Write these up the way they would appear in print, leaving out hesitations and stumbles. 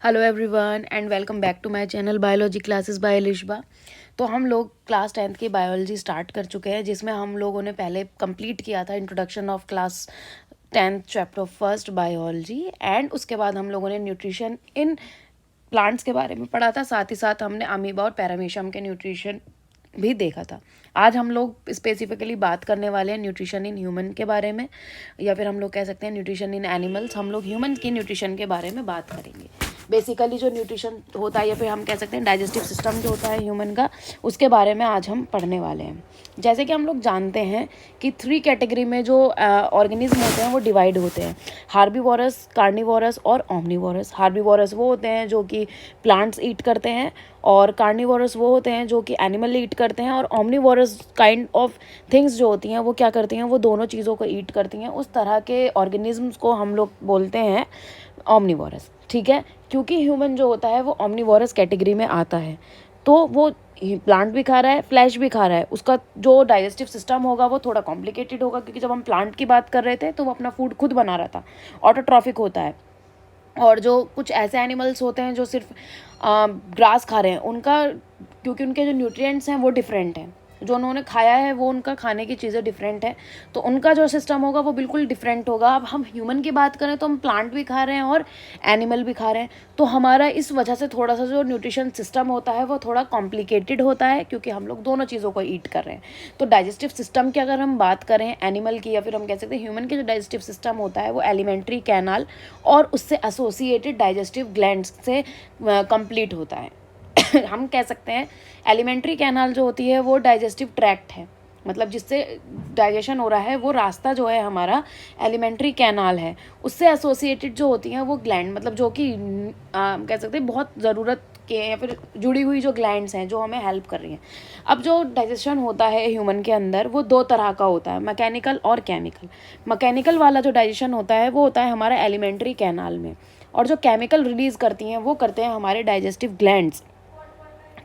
Hello everyone and welcome back to my channel biology classes by Lishba. तो हम लोग class 10th की biology start कर चुके हैं, जिसमें हम लोगों ने पहले कंप्लीट किया था introduction of class 10th chapter first biology. And उसके बाद हम लोगों ने न्यूट्रिशन इन प्लांट्स के बारे में पढ़ा था, साथ ही साथ हमने अमीबा और पैरामीशियम के न्यूट्रिशन भी देखा था। आज हम लोग स्पेसिफिकली बात करने वाले हैं न्यूट्रिशन इन ह्यूमन के बारे में, या फिर हम लोग कह सकते हैं न्यूट्रिशन इन एनिमल्स। हम लोग ह्यूमन की न्यूट्रिशन के बारे में बात करेंगे। बेसिकली जो न्यूट्रिशन होता है, या फिर हम कह सकते हैं डाइजेस्टिव सिस्टम जो होता है ह्यूमन का, उसके बारे में आज हम पढ़ने वाले हैं। जैसे कि हम लोग जानते हैं कि 3 कैटेगरी में जो ऑर्गेनिज्म होते हैं वो डिवाइड होते हैं: हार्बीवोरस, कार्निवोरस और ओमनीवोरस। हार्बीवोरस वो होते हैं जो कि प्लांट्स ईट करते हैं, और कार्निवोरस वो होते हैं जो कि एनिमल ईट करते हैं, और ओमनीवोरस काइंड ऑफ थिंग्स जो होती हैं वो क्या करती हैं, वो दोनों चीज़ों को ईट करती हैं। उस तरह के ऑर्गेनिजम्स को हम लोग बोलते हैं ओमनीवोरस। ठीक है, क्योंकि ह्यूमन जो होता है वो ओमनीवोरस कैटेगरी में आता है, तो वो प्लांट भी खा रहा है, फ्लैश भी खा रहा है। उसका जो डाइजेस्टिव सिस्टम होगा वो थोड़ा कॉम्प्लिकेटेड होगा, क्योंकि जब हम प्लांट की बात कर रहे थे तो वो अपना फूड खुद बना रहा था, ऑटोट्रॉफिक होता है। और जो कुछ ऐसे एनिमल्स होते हैं जो सिर्फ ग्रास खा रहे हैं, उनका क्योंकि उनके जो न्यूट्रिएंट्स हैं वो डिफरेंट हैं, जो उन्होंने खाया है वो उनका खाने की चीज़ें डिफरेंट है, तो उनका जो सिस्टम होगा वो बिल्कुल डिफरेंट होगा। अब हम ह्यूमन की बात करें तो हम प्लांट भी खा रहे हैं और एनिमल भी खा रहे हैं, तो हमारा इस वजह से थोड़ा सा जो न्यूट्रिशन सिस्टम होता है वो थोड़ा कॉम्प्लिकेटेड होता है, क्योंकि हम लोग दोनों चीज़ों को ईट कर रहे हैं। तो डाइजेस्टिव सिस्टम की अगर हम बात करें एनिमल की, या फिर हम कह सकते हैं ह्यूमन की, जो डाइजेस्टिव सिस्टम होता है वो एलिमेंट्री कैनाल और उससे एसोसिएटेड डाइजेस्टिव ग्लैंड्स से कंप्लीट होता है। हम कह सकते हैं एलिमेंट्री कैनाल जो होती है वो डाइजेस्टिव ट्रैक्ट है, मतलब जिससे डाइजेशन हो रहा है वो रास्ता जो है हमारा एलिमेंट्री कैनाल है। उससे एसोसिएटेड जो होती हैं वो ग्लैंड, मतलब जो कि कह सकते हैं बहुत ज़रूरत के या फिर जुड़ी हुई जो ग्लैंड्स हैं जो हमें हेल्प कर रही हैं। अब जो डाइजेशन होता है ह्यूमन के अंदर वो 2 तरह का होता है, मैकेनिकल और केमिकल। मैकेनिकल वाला जो डाइजेशन होता है वो होता है हमारा एलिमेंट्री कैनाल में, और जो केमिकल रिलीज़ करती हैं वो करते हैं हमारे डाइजेस्टिव ग्लैंड्स।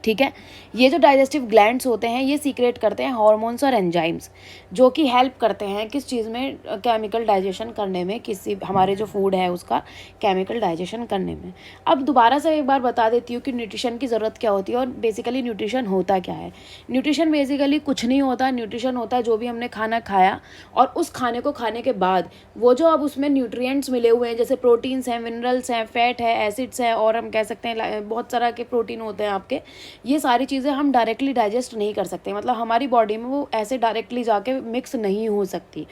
ठीक है, ये जो डाइजेस्टिव ग्लैंड्स होते हैं ये सीक्रेट करते हैं हार्मोन्स और एंजाइम्स, जो कि हेल्प करते हैं किस चीज़ में, केमिकल डाइजेशन करने में, किसी हमारे जो फूड है उसका केमिकल डाइजेशन करने में। अब दोबारा से एक बार बता देती हूँ कि न्यूट्रिशन की ज़रूरत क्या होती है और बेसिकली न्यूट्रिशन होता क्या है। न्यूट्रिशन बेसिकली कुछ नहीं होता। न्यूट्रिशन होता है जो भी हमने खाना खाया और उस खाने को खाने के बाद वो जो अब उसमें न्यूट्रिएंट्स मिले हुए हैं, जैसे प्रोटीन्स हैं, मिनरल्स हैं, फैट है, एसिड्स हैं, और हम कह सकते हैं बहुत तरह के प्रोटीन होते हैं आपके, ये सारी चीज़ें हम डायरेक्टली डाइजेस्ट नहीं कर सकते, मतलब हमारी बॉडी में वो ऐसे डायरेक्टली जाके मिक्स नहीं हो सकती।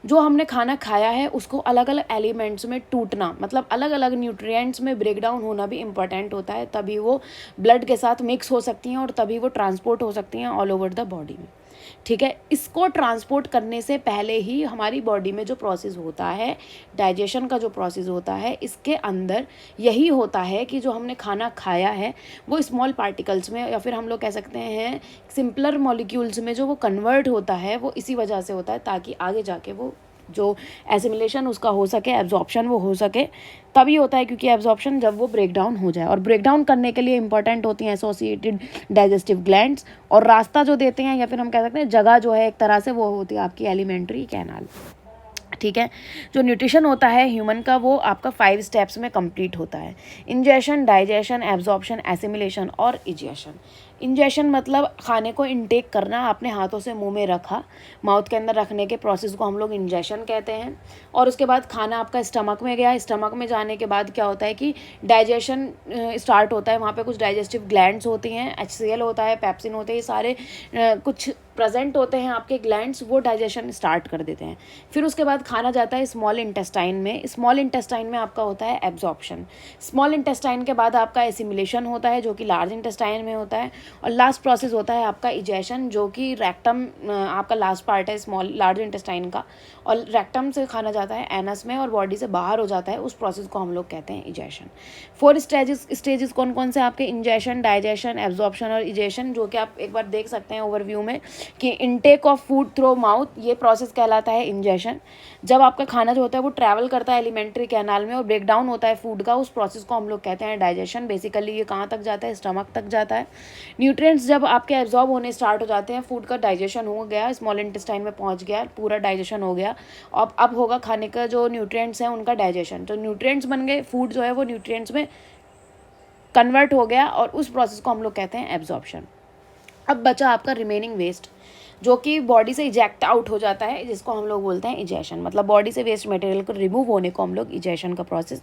जो हमने खाना खाया है उसको अलग अलग एलिमेंट्स में टूटना, मतलब अलग अलग न्यूट्रिएंट्स में ब्रेक डाउन होना भी इम्पॉर्टेंट होता है, तभी वो ब्लड के साथ मिक्स हो सकती हैं और तभी वो ट्रांसपोर्ट हो सकती हैं ऑल ओवर द बॉडी में। ठीक है, इसको ट्रांसपोर्ट करने से पहले ही हमारी बॉडी में जो प्रोसेस होता है, डाइजेशन का जो प्रोसेस होता है, इसके अंदर यही होता है कि जो हमने खाना खाया है वो स्मॉल पार्टिकल्स में, या फिर हम लोग कह सकते हैं सिंपलर मॉलिक्यूल्स में जो वो कन्वर्ट होता है, वो इसी वजह से होता है ताकि आगे जाके वो जो एसिमिलेशन उसका हो सके, एब्जॉर्प्शन वो हो सके। तभी होता है क्योंकि एब्जॉर्प्शन जब वो ब्रेक डाउन हो जाए, और ब्रेक डाउन करने के लिए इंपॉर्टेंट होती हैं एसोसिएटेड डाइजेस्टिव ग्लैंड्स, और रास्ता जो देते हैं या फिर हम कह सकते हैं जगह जो है एक तरह से, वो होती है आपकी एलिमेंट्री कैनाल। ठीक है, जो न्यूट्रिशन होता है ह्यूमन का वो आपका 5 स्टेप्स में कंप्लीट होता है: इंजेशन, डाइजेशन, एब्जॉर्प्शन, एसिमिलेशन और इजेशन। इंजेशन मतलब खाने को इनटेक करना, आपने हाथों से मुंह में रखा, माउथ के अंदर रखने के प्रोसेस को हम लोग इंजेशन कहते हैं। और उसके बाद खाना आपका स्टमक में गया, स्टमक में जाने के बाद क्या होता है कि डाइजेशन स्टार्ट होता है। वहाँ पे कुछ डाइजेस्टिव ग्लैंड्स होती हैं, HCl होता है, पेप्सिन होते हैं, ये सारे कुछ प्रेजेंट होते हैं आपके ग्लैंड्स, वो डाइजेशन स्टार्ट कर देते हैं। फिर उसके बाद खाना जाता है स्मॉल इंटेस्टाइन में, स्मॉल इंटेस्टाइन में आपका होता है एब्जॉर्प्शन। स्मॉल इंटेस्टाइन के बाद आपका एसिमिलेशन होता है जो कि लार्ज इंटेस्टाइन में होता है, और लास्ट प्रोसेस होता है आपका इजेशन, जो कि रेक्टम आपका लास्ट पार्ट है स्मॉल लार्ज इंटेस्टाइन का, और रेक्टम से खाना जाता है एनस में और बॉडी से बाहर हो जाता है, उस प्रोसेस को हम लोग कहते हैं इजेशन। 4 स्टेजेस कौन कौन से आपके: इंजेशन, डाइजेशन, एब्जॉर्प्शन और इजेशन, जो कि आप एक बार देख सकते हैं ओवरव्यू में कि intake of food through mouth, ये प्रोसेस कहलाता है इंजेशन। जब आपका खाना जो होता है वो ट्रैवल करता है एलिमेंट्री कैनाल में और ब्रेक डाउन होता है फूड का, उस प्रोसेस को हम लोग कहते हैं डाइजेशन। बेसिकली ये कहाँ तक जाता है, स्टमक तक जाता है। न्यूट्रिएंट्स जब आपके एब्जॉर्ब होने स्टार्ट हो जाते हैं, फूड का डाइजेशन हो गया, स्मॉल इंटेस्टाइन में पहुंच गया, पूरा डाइजेशन हो गया, अब होगा खाने का जो न्यूट्रिएंट्स हैं उनका डाइजेशन। तो न्यूट्रिएंट्स बन गए, फूड जो है वो न्यूट्रिएंट्स में कन्वर्ट हो गया और उस प्रोसेस को हम लोग कहते हैं एब्जॉर्प्शन। अब बचा आपका रिमेनिंग वेस्ट जो कि बॉडी से इजेक्ट आउट हो जाता है, जिसको हम लोग बोलते हैं इजेशन। मतलब बॉडी से वेस्ट मटेरियल को रिमूव होने को हम लोग इजेशन का प्रोसेस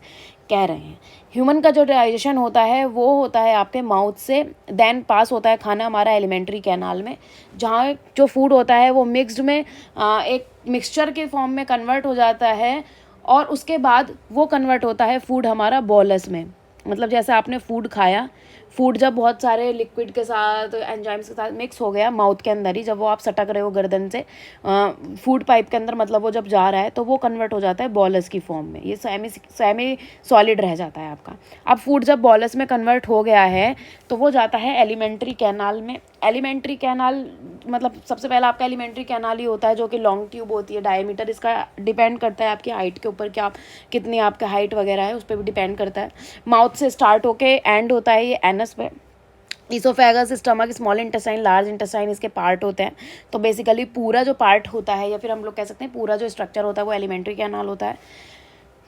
कह रहे हैं। ह्यूमन का जो डाइजेशन होता है वो होता है आपके माउथ से, देन पास होता है खाना हमारा एलिमेंट्री कैनाल में, जहाँ जो फूड होता है वो मिक्स्ड में एक मिक्सचर के फॉर्म में कन्वर्ट हो जाता है, और उसके बाद वो कन्वर्ट होता है फूड हमारा बॉलस में। मतलब जैसे आपने फूड खाया, फूड जब बहुत सारे लिक्विड के साथ, एंजाइम्स के साथ मिक्स हो गया माउथ के अंदर ही, जब वो आप सटक रहे हो गर्दन से फूड पाइप के अंदर, मतलब वो जब जा रहा है तो वो कन्वर्ट हो जाता है बॉलस की फॉर्म में, ये सेमी सॉलिड रह जाता है आपका। अब फूड जब बॉलस में कन्वर्ट हो गया है तो वो जाता है एलिमेंट्री कैनाल में। एलिमेंट्री कैनाल मतलब सबसे पहला आपका एलिमेंट्री कैनाल ही होता है, जो कि लॉन्ग ट्यूब होती है। डायमीटर इसका डिपेंड करता है आपकी हाइट के ऊपर, कि आप कितनी आपका हाइट वगैरह है उस पर भी डिपेंड करता है। माउथ से स्टार्ट होके एंड होता है ये एनस पे। Oesophagus, stomach, small intestine, large intestine इसके पार्ट होते हैं। तो बेसिकली पूरा जो पार्ट होता है, या फिर हम लोग कह सकते हैं पूरा जो स्ट्रक्चर होता है, वो एलिमेंट्री कैनाल होता है।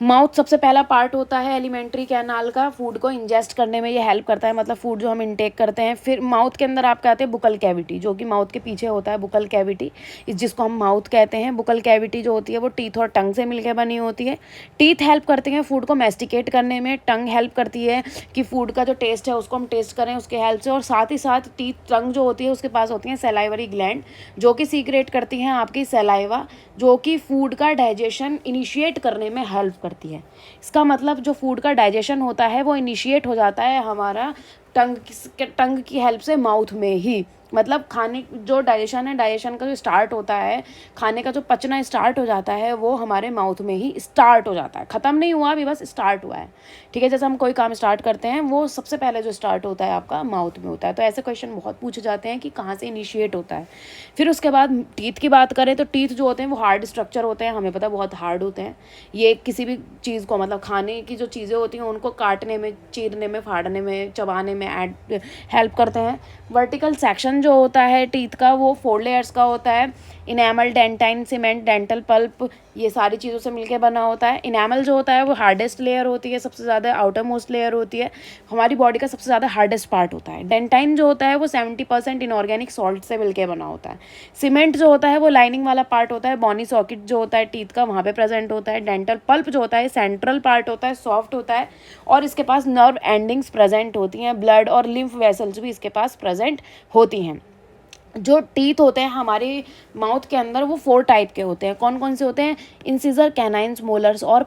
माउथ सबसे पहला पार्ट होता है एलिमेंट्री कैनाल का, फूड को इंजेस्ट करने में ये हेल्प करता है, मतलब फूड जो हम इंटेक करते हैं। फिर माउथ के अंदर आपके आते हैं बुकल कैविटी, जो कि माउथ के पीछे होता है बुकल कैविटी, जिसको हम माउथ कहते हैं। बुकल कैविटी जो होती है वो टीथ और टंग से मिलकर बनी होती है। टीथ हेल्प करते हैं फूड को मैस्टिकेट करने में, टंग हेल्प करती है कि फूड का जो टेस्ट है उसको हम टेस्ट करें उसके हेल्प से, और साथ ही साथ टीथ टंग जो होती है उसके पास होती है सलाइवरी ग्लैंड, जो कि सीक्रेट करती हैं आपकी सलाइवा, जो कि फूड का डाइजेशन इनिशिएट करने में हेल्प करती है। इसका मतलब जो फूड का डाइजेशन होता है वो इनिशिएट हो जाता है हमारा टंग की हेल्प से माउथ में ही। मतलब खाने जो डाइजेशन है, डाइजेशन का जो स्टार्ट होता है, खाने का जो पचना स्टार्ट हो जाता है, वो हमारे माउथ में ही स्टार्ट हो जाता है। ख़त्म नहीं हुआ अभी, बस स्टार्ट हुआ है। ठीक है, जैसे हम कोई काम स्टार्ट करते हैं वो सबसे पहले जो स्टार्ट होता है आपका माउथ में होता है। तो ऐसे क्वेश्चन बहुत पूछे जाते हैं कि कहाँ से इनिशिएट होता है। फिर उसके बाद टीथ की बात करें तो टीथ जो होते हैं वो हार्ड स्ट्रक्चर होते हैं, हमें पता है बहुत हार्ड होते हैं। ये किसी भी चीज़ को, मतलब खाने की जो चीज़ें होती हैं उनको काटने में, चीरने में, फाड़ने में, चबाने में हेल्प करते हैं। वर्टिकल सेक्शन जो होता है टीथ का वो 4 लेयर्स का होता है। Enamel, dentine, cement, dental pulp, ये सारी चीज़ों से मिलकर बना होता है। इनेमल जो होता है वो हार्डेस्ट लेयर होती है, सबसे ज़्यादा आउटर मोस्ट लेयर होती है, हमारी बॉडी का सबसे ज़्यादा हार्डेस्ट पार्ट होता है। डेंटाइन जो होता है वो 70% इनऑर्गेनिक सॉल्ट से मिलकर बना होता है। सीमेंट जो होता है वो लाइनिंग वाला पार्ट होता है, बॉनी सॉकेट जो होता है टीथ का वहाँ पे प्रेजेंट होता है। डेंटल पल्प जो होता है सेंट्रल पार्ट होता है, सॉफ्ट होता है, और इसके पास नर्व एंडिंग्स प्रेजेंट होती हैं। ब्लड और लिम्फ वेसल्स भी इसके पास प्रेजेंट होती हैं। जो टीथ होते हैं हमारे माउथ के अंदर वो 4 टाइप के होते हैं। कौन कौन से होते हैं? इंसिजर, कैनाइन्स, मोलर्स और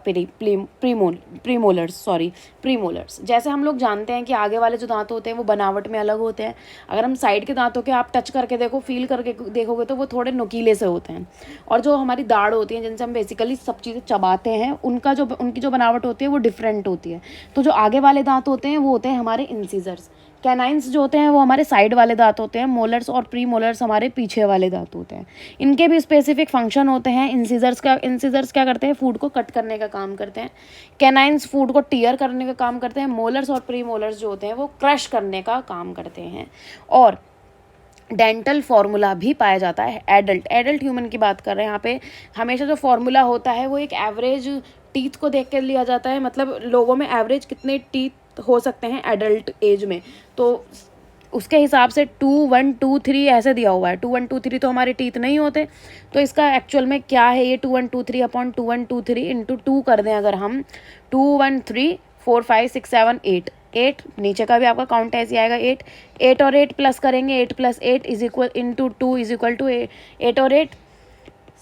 प्रीमोलर्स। जैसे हम लोग जानते हैं कि आगे वाले जो दांत होते हैं वो बनावट में अलग होते हैं। अगर हम साइड के दांतों के आप टच करके देखो, फील करके देखोगे तो वो थोड़े नुकीले से होते हैं। और जो हमारी दाढ़ होती है जिनसे हम बेसिकली सब चीज़ें चबाते हैं, उनकी जो बनावट होती है वो डिफरेंट होती है। तो जो आगे वाले दांत होते हैं वो होते हैं हमारे इंसिजर्स। कैनाइन्स जो होते हैं वो हमारे साइड वाले दांत होते हैं। मोलर्स और प्री मोलर्स हमारे पीछे वाले दांत होते हैं। इनके भी स्पेसिफिक फंक्शन होते हैं। इंसिजर्स क्या करते हैं? फूड को कट करने का काम करते हैं। कैनाइन्स फूड को टीयर करने का काम करते हैं। मोलर्स और प्री मोलर्स जो होते हैं वो क्रश करने का काम करते हैं। और डेंटल फार्मूला भी पाया जाता है एडल्ट ह्यूमन की बात कर रहे हैं यहाँ पे। हमेशा जो फार्मूला होता है वो एक एवरेज टीथ को देख कर लिया जाता है, मतलब लोगों में एवरेज कितने टीथ हो सकते हैं एडल्ट एज में, तो उसके हिसाब से 2 1 2 3 ऐसे दिया हुआ है। 2 1 2 3 तो हमारे टीथ नहीं होते, तो इसका एक्चुअल में क्या है, ये 2 1 2 3 अपॉन 2 1 2 3 इंटू 2 कर दें अगर हम, 2 1 3 4 5 6 7 8 नीचे का भी आपका काउंट ऐसे आएगा 8 और 8 प्लस करेंगे, 8 + 8 is equal into 2 is equal to 8 और 8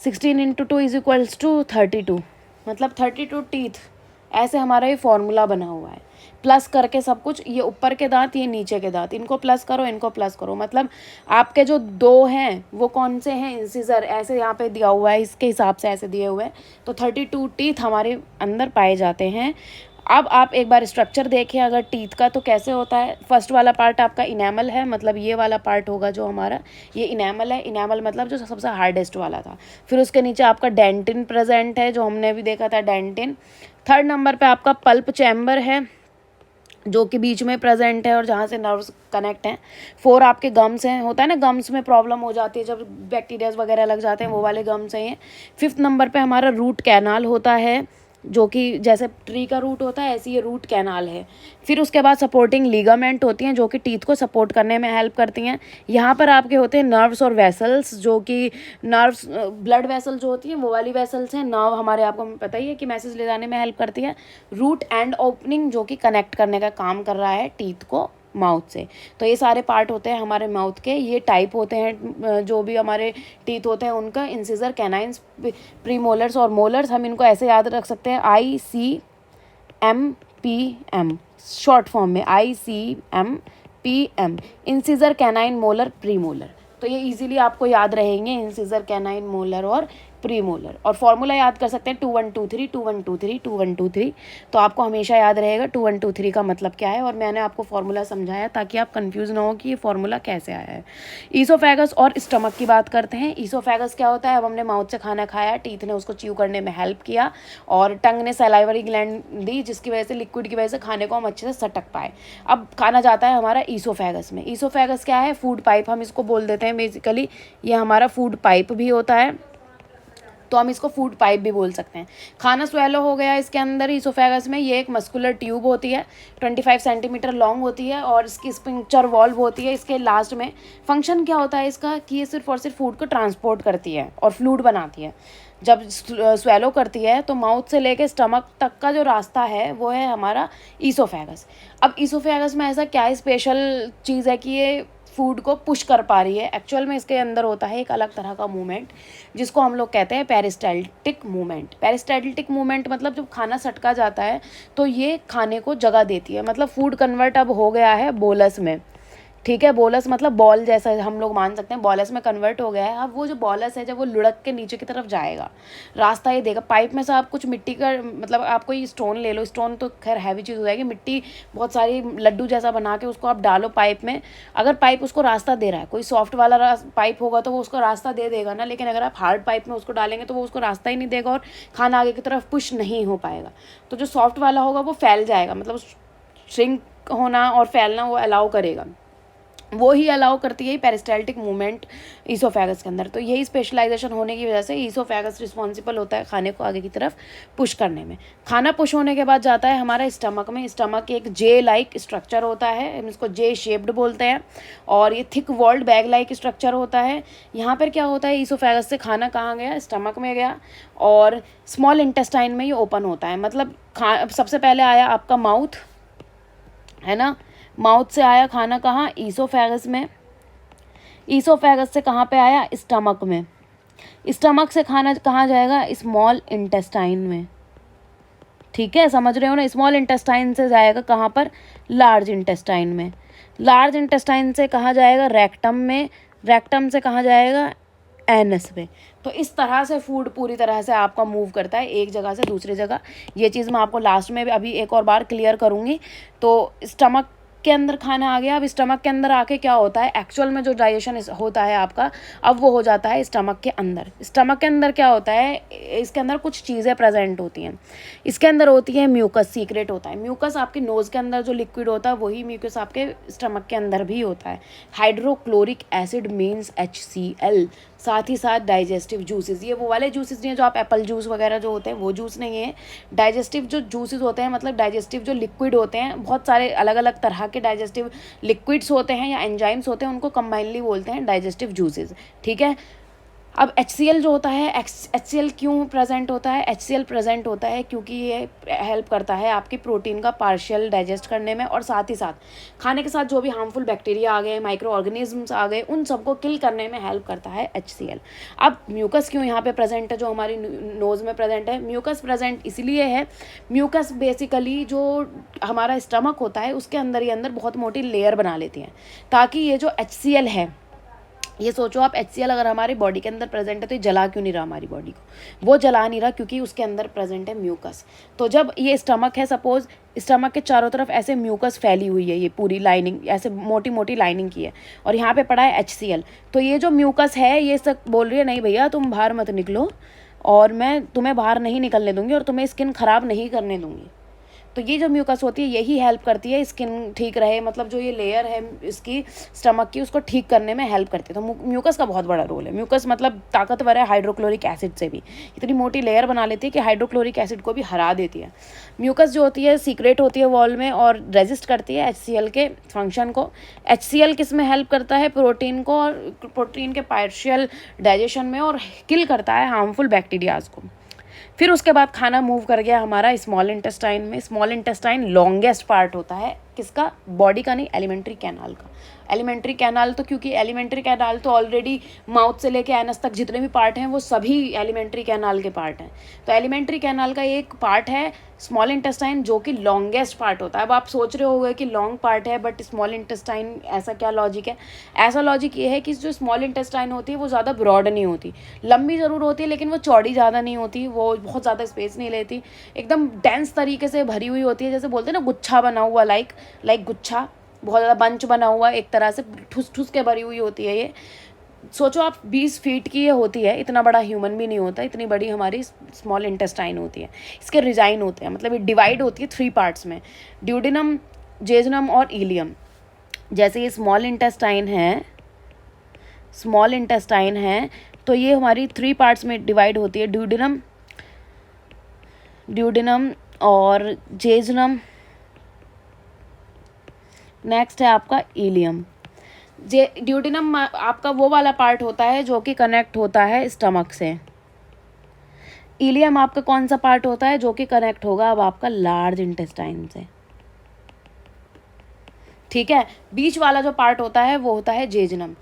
16 इंटू 2 इज इक्वल्स टू 32, मतलब 32 टीथ। ऐसे हमारा ये फॉर्मूला बना हुआ है। प्लस करके सब कुछ, ये ऊपर के दांत, ये नीचे के दांत, इनको प्लस करो, इनको प्लस करो, मतलब आपके जो 2 हैं वो कौन से हैं? इंसिजर, ऐसे यहाँ पे दिया हुआ है, इसके हिसाब से ऐसे दिए हुए हैं। तो 32 टीथ हमारे अंदर पाए जाते हैं। अब आप एक बार स्ट्रक्चर देखें अगर टीथ का तो कैसे होता है। फर्स्ट वाला पार्ट आपका इनेमल है, मतलब ये वाला पार्ट होगा जो हमारा, ये इनेमल है। इनेमल मतलब जो सबसे हार्डेस्ट वाला था। फिर उसके नीचे आपका डेंटिन प्रेजेंट है, जो हमने भी देखा था डेंटिन। 3rd नंबर पे आपका पल्प चैम्बर है, जो कि बीच में प्रेजेंट है और जहाँ से नर्व्स कनेक्ट हैं। 4 आपके गम्स हैं, होता है ना गम्स में प्रॉब्लम हो जाती है जब बैक्टीरियाज वगैरह लग जाते हैं, वो वाले गम्स हैं ये। 5th नंबर पे हमारा रूट कैनाल होता है, जो कि जैसे ट्री का रूट होता है ऐसे ये रूट कैनाल है। फिर उसके बाद सपोर्टिंग लीगामेंट होती हैं जो कि टीथ को सपोर्ट करने में हेल्प करती हैं। यहाँ पर आपके होते हैं नर्व्स और वेसल्स, जो कि नर्व्स ब्लड वेसल जो होती हैं वो वाली वेसल्स हैं। नर्व हमारे, आपको पता ही है कि मैसेज ले जाने में हेल्प करती है। रूट एंड ओपनिंग जो कि कनेक्ट करने का काम कर रहा है टीथ को माउथ से। तो ये सारे पार्ट होते हैं हमारे माउथ के। ये टाइप होते हैं जो भी हमारे टीथ होते हैं उनका, इंसिजर, कैनाइन्स, प्रीमोलर्स और मोलर्स। हम इनको ऐसे याद रख सकते हैं, ICMPM, शॉर्ट फॉर्म में ICMPM, incisor, canine, molar, premolar. तो ये इजीली आपको याद रहेंगे, इंसिजर, कैनाइन, मोलर और प्रीमोलर। और फॉर्मूला याद कर सकते हैं 2 1 2 3 2 1 2 3 2 1 2 3। तो आपको हमेशा याद रहेगा 2 1 2 3 का मतलब क्या है। और मैंने आपको फॉर्मूला समझाया ताकि आप कंफ्यूज ना हो कि ये फॉर्मूला कैसे आया है। ईसोफेगस और स्टमक की बात करते हैं। ईसोफेगस क्या होता है? अब हमने माउथ से खाना खाया, टीथ ने उसको च्यू करने में हेल्प किया और टंग ने सलाइवरी ग्लैंड दी, जिसकी वजह से, लिक्विड की वजह से खाने को हम अच्छे से सटक पाए। अब खाना जाता है हमारा ईसोफेगस में। ईसोफेगस क्या है? फूड पाइप हम इसको बोल देते हैं बेसिकली। ये हमारा फूड पाइप भी होता है, तो हम इसको फूड पाइप भी बोल सकते हैं। खाना स्वेलो हो गया इसके अंदर ईसोफेगस में। ये एक मस्कुलर ट्यूब होती है, 25 सेंटीमीटर लॉन्ग होती है और इसकी स्पिंक्चर वॉल्व होती है इसके लास्ट में। फंक्शन क्या होता है इसका कि ये सिर्फ और सिर्फ फूड को ट्रांसपोर्ट करती है और फ्लूइड बनाती है। जब स्वेलो करती है तो माउथ से लेके स्टमक तक का जो रास्ता है वो है हमारा ईसोफेगस। अब ईसोफेगस में ऐसा क्या स्पेशल चीज़ है कि ये फूड को पुश कर पा रही है? एक्चुअल में इसके अंदर होता है एक अलग तरह का मूवमेंट जिसको हम लोग कहते हैं पेरिस्टाल्टिक मूवमेंट। पेरिस्टाल्टिक मूवमेंट मतलब जब खाना सटका जाता है तो ये खाने को जगह देती है। मतलब फूड कन्वर्ट अब हो गया है बोलस में, ठीक है। बोलस मतलब बॉल जैसा हम लोग मान सकते हैं, बॉलस में कन्वर्ट हो गया है। अब वो जो बॉलस है जब वो लुढ़क के नीचे की तरफ जाएगा, रास्ता ये देगा। पाइप में से आप कुछ मिट्टी का, मतलब आप कोई स्टोन ले लो, स्टोन तो खैर हैवी चीज़ हो जाएगी, मिट्टी बहुत सारी लड्डू जैसा बना के उसको आप डालो पाइप में। अगर पाइप उसको रास्ता दे रहा है, कोई सॉफ्ट वाला पाइप होगा तो वो उसको रास्ता दे देगा ना, लेकिन अगर आप हार्ड पाइप में उसको डालेंगे तो वो उसको रास्ता ही नहीं देगा और खाना आगे की तरफ पुश नहीं हो पाएगा। तो जो सॉफ्ट वाला होगा वो फैल जाएगा, मतलब श्रिंक होना और फैलना वो अलाउ करेगा, वो ही अलाउ करती है पेरिस्टाल्टिक मूवमेंट ईसोफेगस के अंदर। तो यही स्पेशलाइजेशन होने की वजह से ईसोफेगस रिस्पॉन्सिबल होता है खाने को आगे की तरफ पुश करने में। खाना पुश होने के बाद जाता है हमारा स्टमक में। स्टमक एक जे लाइक स्ट्रक्चर होता है, हम इसको जे शेप्ड बोलते हैं, और ये thick walled bag like structure होता है। यहाँ पर क्या होता है, ईसोफेगस से खाना कहाँ गया? स्टमक में गया और स्मॉल इंटेस्टाइन में ये ओपन होता है। मतलब सबसे पहले आया आपका माउथ, है ना, माउथ से आया खाना कहाँ? ईसोफेगस में। ईसोफेगस से कहाँ पे आया? स्टमक में। स्टमक से खाना कहाँ जाएगा? स्मॉल इंटेस्टाइन में। ठीक है, समझ रहे हो ना? स्मॉल इंटेस्टाइन से जाएगा कहाँ पर? लार्ज इंटेस्टाइन में। लार्ज इंटेस्टाइन से कहाँ जाएगा? रेक्टम में। रेक्टम से कहाँ जाएगा? एनस में। तो इस तरह से फूड पूरी तरह से आपका मूव करता है एक जगह से दूसरी जगह। ये चीज़ मैं आपको लास्ट में भी अभी एक और बार क्लियर करूँगी। तो स्टमक के अंदर खाना आ गया। अब स्टमक के अंदर आके क्या होता है, एक्चुअल में जो डाइजेशन होता है आपका, अब वो हो जाता है स्टमक के अंदर। स्टमक के अंदर क्या होता है, इसके अंदर कुछ चीज़ें प्रेजेंट होती हैं। इसके अंदर होती है म्यूकस, सीक्रेट होता है म्यूकस। आपके नोज़ के अंदर जो लिक्विड होता है वही म्यूकस आपके स्टमक के अंदर भी होता है। Hydrochloric acid means HCl। साथ ही साथ डाइजेस्टिव जूसेस, ये वो वाले जूसेस नहीं है जो आप एप्पल जूस वगैरह जो होते हैं वो जूस नहीं है। डाइजेस्टिव जो जूसेस होते हैं, मतलब डाइजेस्टिव जो लिक्विड होते हैं, बहुत सारे अलग अलग तरह के डाइजेस्टिव लिक्विड्स होते हैं या एंजाइम्स होते हैं, उनको कंबाइनली बोलते हैं डाइजेस्टिव जूसेस। ठीक है। अब HCl जो होता है, HCl क्यों प्रेजेंट होता है? HCl प्रेजेंट होता है क्योंकि ये हेल्प करता है आपकी प्रोटीन का पार्शियल डाइजेस्ट करने में, और साथ ही साथ खाने के साथ जो भी हार्मफुल बैक्टीरिया आ गए, माइक्रो ऑर्गेनिजम्स आ गए, उन सबको किल करने में हेल्प करता है HCl। अब म्यूकस क्यों यहाँ पे प्रेजेंट है, जो हमारी नोज़ में प्रेजेंट है? म्यूकस प्रेजेंट इसलिए है, म्यूकस बेसिकली जो हमारा स्टमक होता है उसके अंदर ही अंदर बहुत मोटी लेयर बना लेती हैं, ताकि ये जो HCl है, ये सोचो आप, HCl अगर हमारी बॉडी के अंदर प्रेजेंट है तो ये जला क्यों नहीं रहा हमारी बॉडी को? वो जला नहीं रहा क्योंकि उसके अंदर प्रेजेंट है म्यूकस। तो जब ये स्टमक है, सपोज स्टमक के चारों तरफ ऐसे म्यूकस फैली हुई है, ये पूरी लाइनिंग ऐसे मोटी मोटी लाइनिंग की है, और यहाँ पे पड़ा है HCl। तो ये जो म्यूकस है ये सब बोल रही है, नहीं भैया तुम बाहर मत निकलो और मैं तुम्हें बाहर नहीं निकलने दूंगी और तुम्हें स्किन ख़राब नहीं करने दूंगी। तो ये जो म्यूकस होती है यही हेल्प करती है स्किन ठीक रहे, मतलब जो ये लेयर है इसकी स्टमक की उसको ठीक करने में हेल्प करती है। तो म्यूकस का बहुत बड़ा रोल है। म्यूकस मतलब ताकतवर है हाइड्रोक्लोरिक एसिड से भी, इतनी मोटी लेयर बना लेती है कि हाइड्रोक्लोरिक एसिड को भी हरा देती है। म्यूकस जो होती है सीक्रेट होती है वॉल में और रेजिस्ट करती है HCl के फंक्शन को। HCl किस में हेल्प करता है? प्रोटीन को, और प्रोटीन के पार्शियल डाइजेशन में, और किल करता है हार्मफुल बैक्टीरियाज को। फिर उसके बाद खाना मूव कर गया हमारा स्मॉल इंटेस्टाइन में। स्मॉल इंटेस्टाइन लॉन्गेस्ट पार्ट होता है किसका? बॉडी का नहीं, एलिमेंट्री कैनाल का। एलिमेंट्री कैनाल तो क्योंकि एलिमेंट्री कैनाल तो ऑलरेडी माउथ से लेके एनस तक जितने भी पार्ट हैं वो सभी एलिमेंट्री कैनाल के पार्ट हैं। तो एलिमेंट्री कैनाल का एक पार्ट है स्मॉल इंटेस्टाइन जो कि लॉन्गेस्ट पार्ट होता है। अब आप सोच रहे होंगे कि लॉन्ग पार्ट है बट स्मॉल इंटेस्टाइन, ऐसा क्या लॉजिक है? ऐसा लॉजिक ये है कि जो स्मॉल इंटेस्टाइन होती है वो ज़्यादा ब्रॉड नहीं होती, लंबी ज़रूर होती है लेकिन वो चौड़ी ज़्यादा नहीं होती, वो बहुत ज़्यादा स्पेस नहीं लेती, एकदम डेंस तरीके से भरी हुई होती है। जैसे बोलते हैं ना गुच्छा बना हुआ, लाइक गुच्छा, बहुत ज़्यादा बंच बना हुआ, एक तरह से ठुस ठुस के भरी हुई होती है ये। सोचो आप 20 फीट की ये होती है, इतना बड़ा ह्यूमन भी नहीं होता, इतनी बड़ी हमारी स्मॉल इंटेस्टाइन होती है। इसके रिजाइन होते हैं, मतलब ये डिवाइड होती है 3 पार्ट्स में, ड्यूडेनम, जेजुनम और इलियम। जैसे ये स्मॉल इंटेस्टाइन है तो ये हमारी 3 पार्ट्स में डिवाइड होती है, ड्यूडेनम और जेजुनम। नेक्स्ट है आपका इलियम। ड्यूडेनम आपका वो वाला पार्ट होता है जो कि कनेक्ट होता है स्टमक से। इलियम आपका कौन सा पार्ट होता है जो कि कनेक्ट होगा अब आपका लार्ज इंटेस्टाइन से। ठीक है, बीच वाला जो पार्ट होता है वो होता है जेजुनम।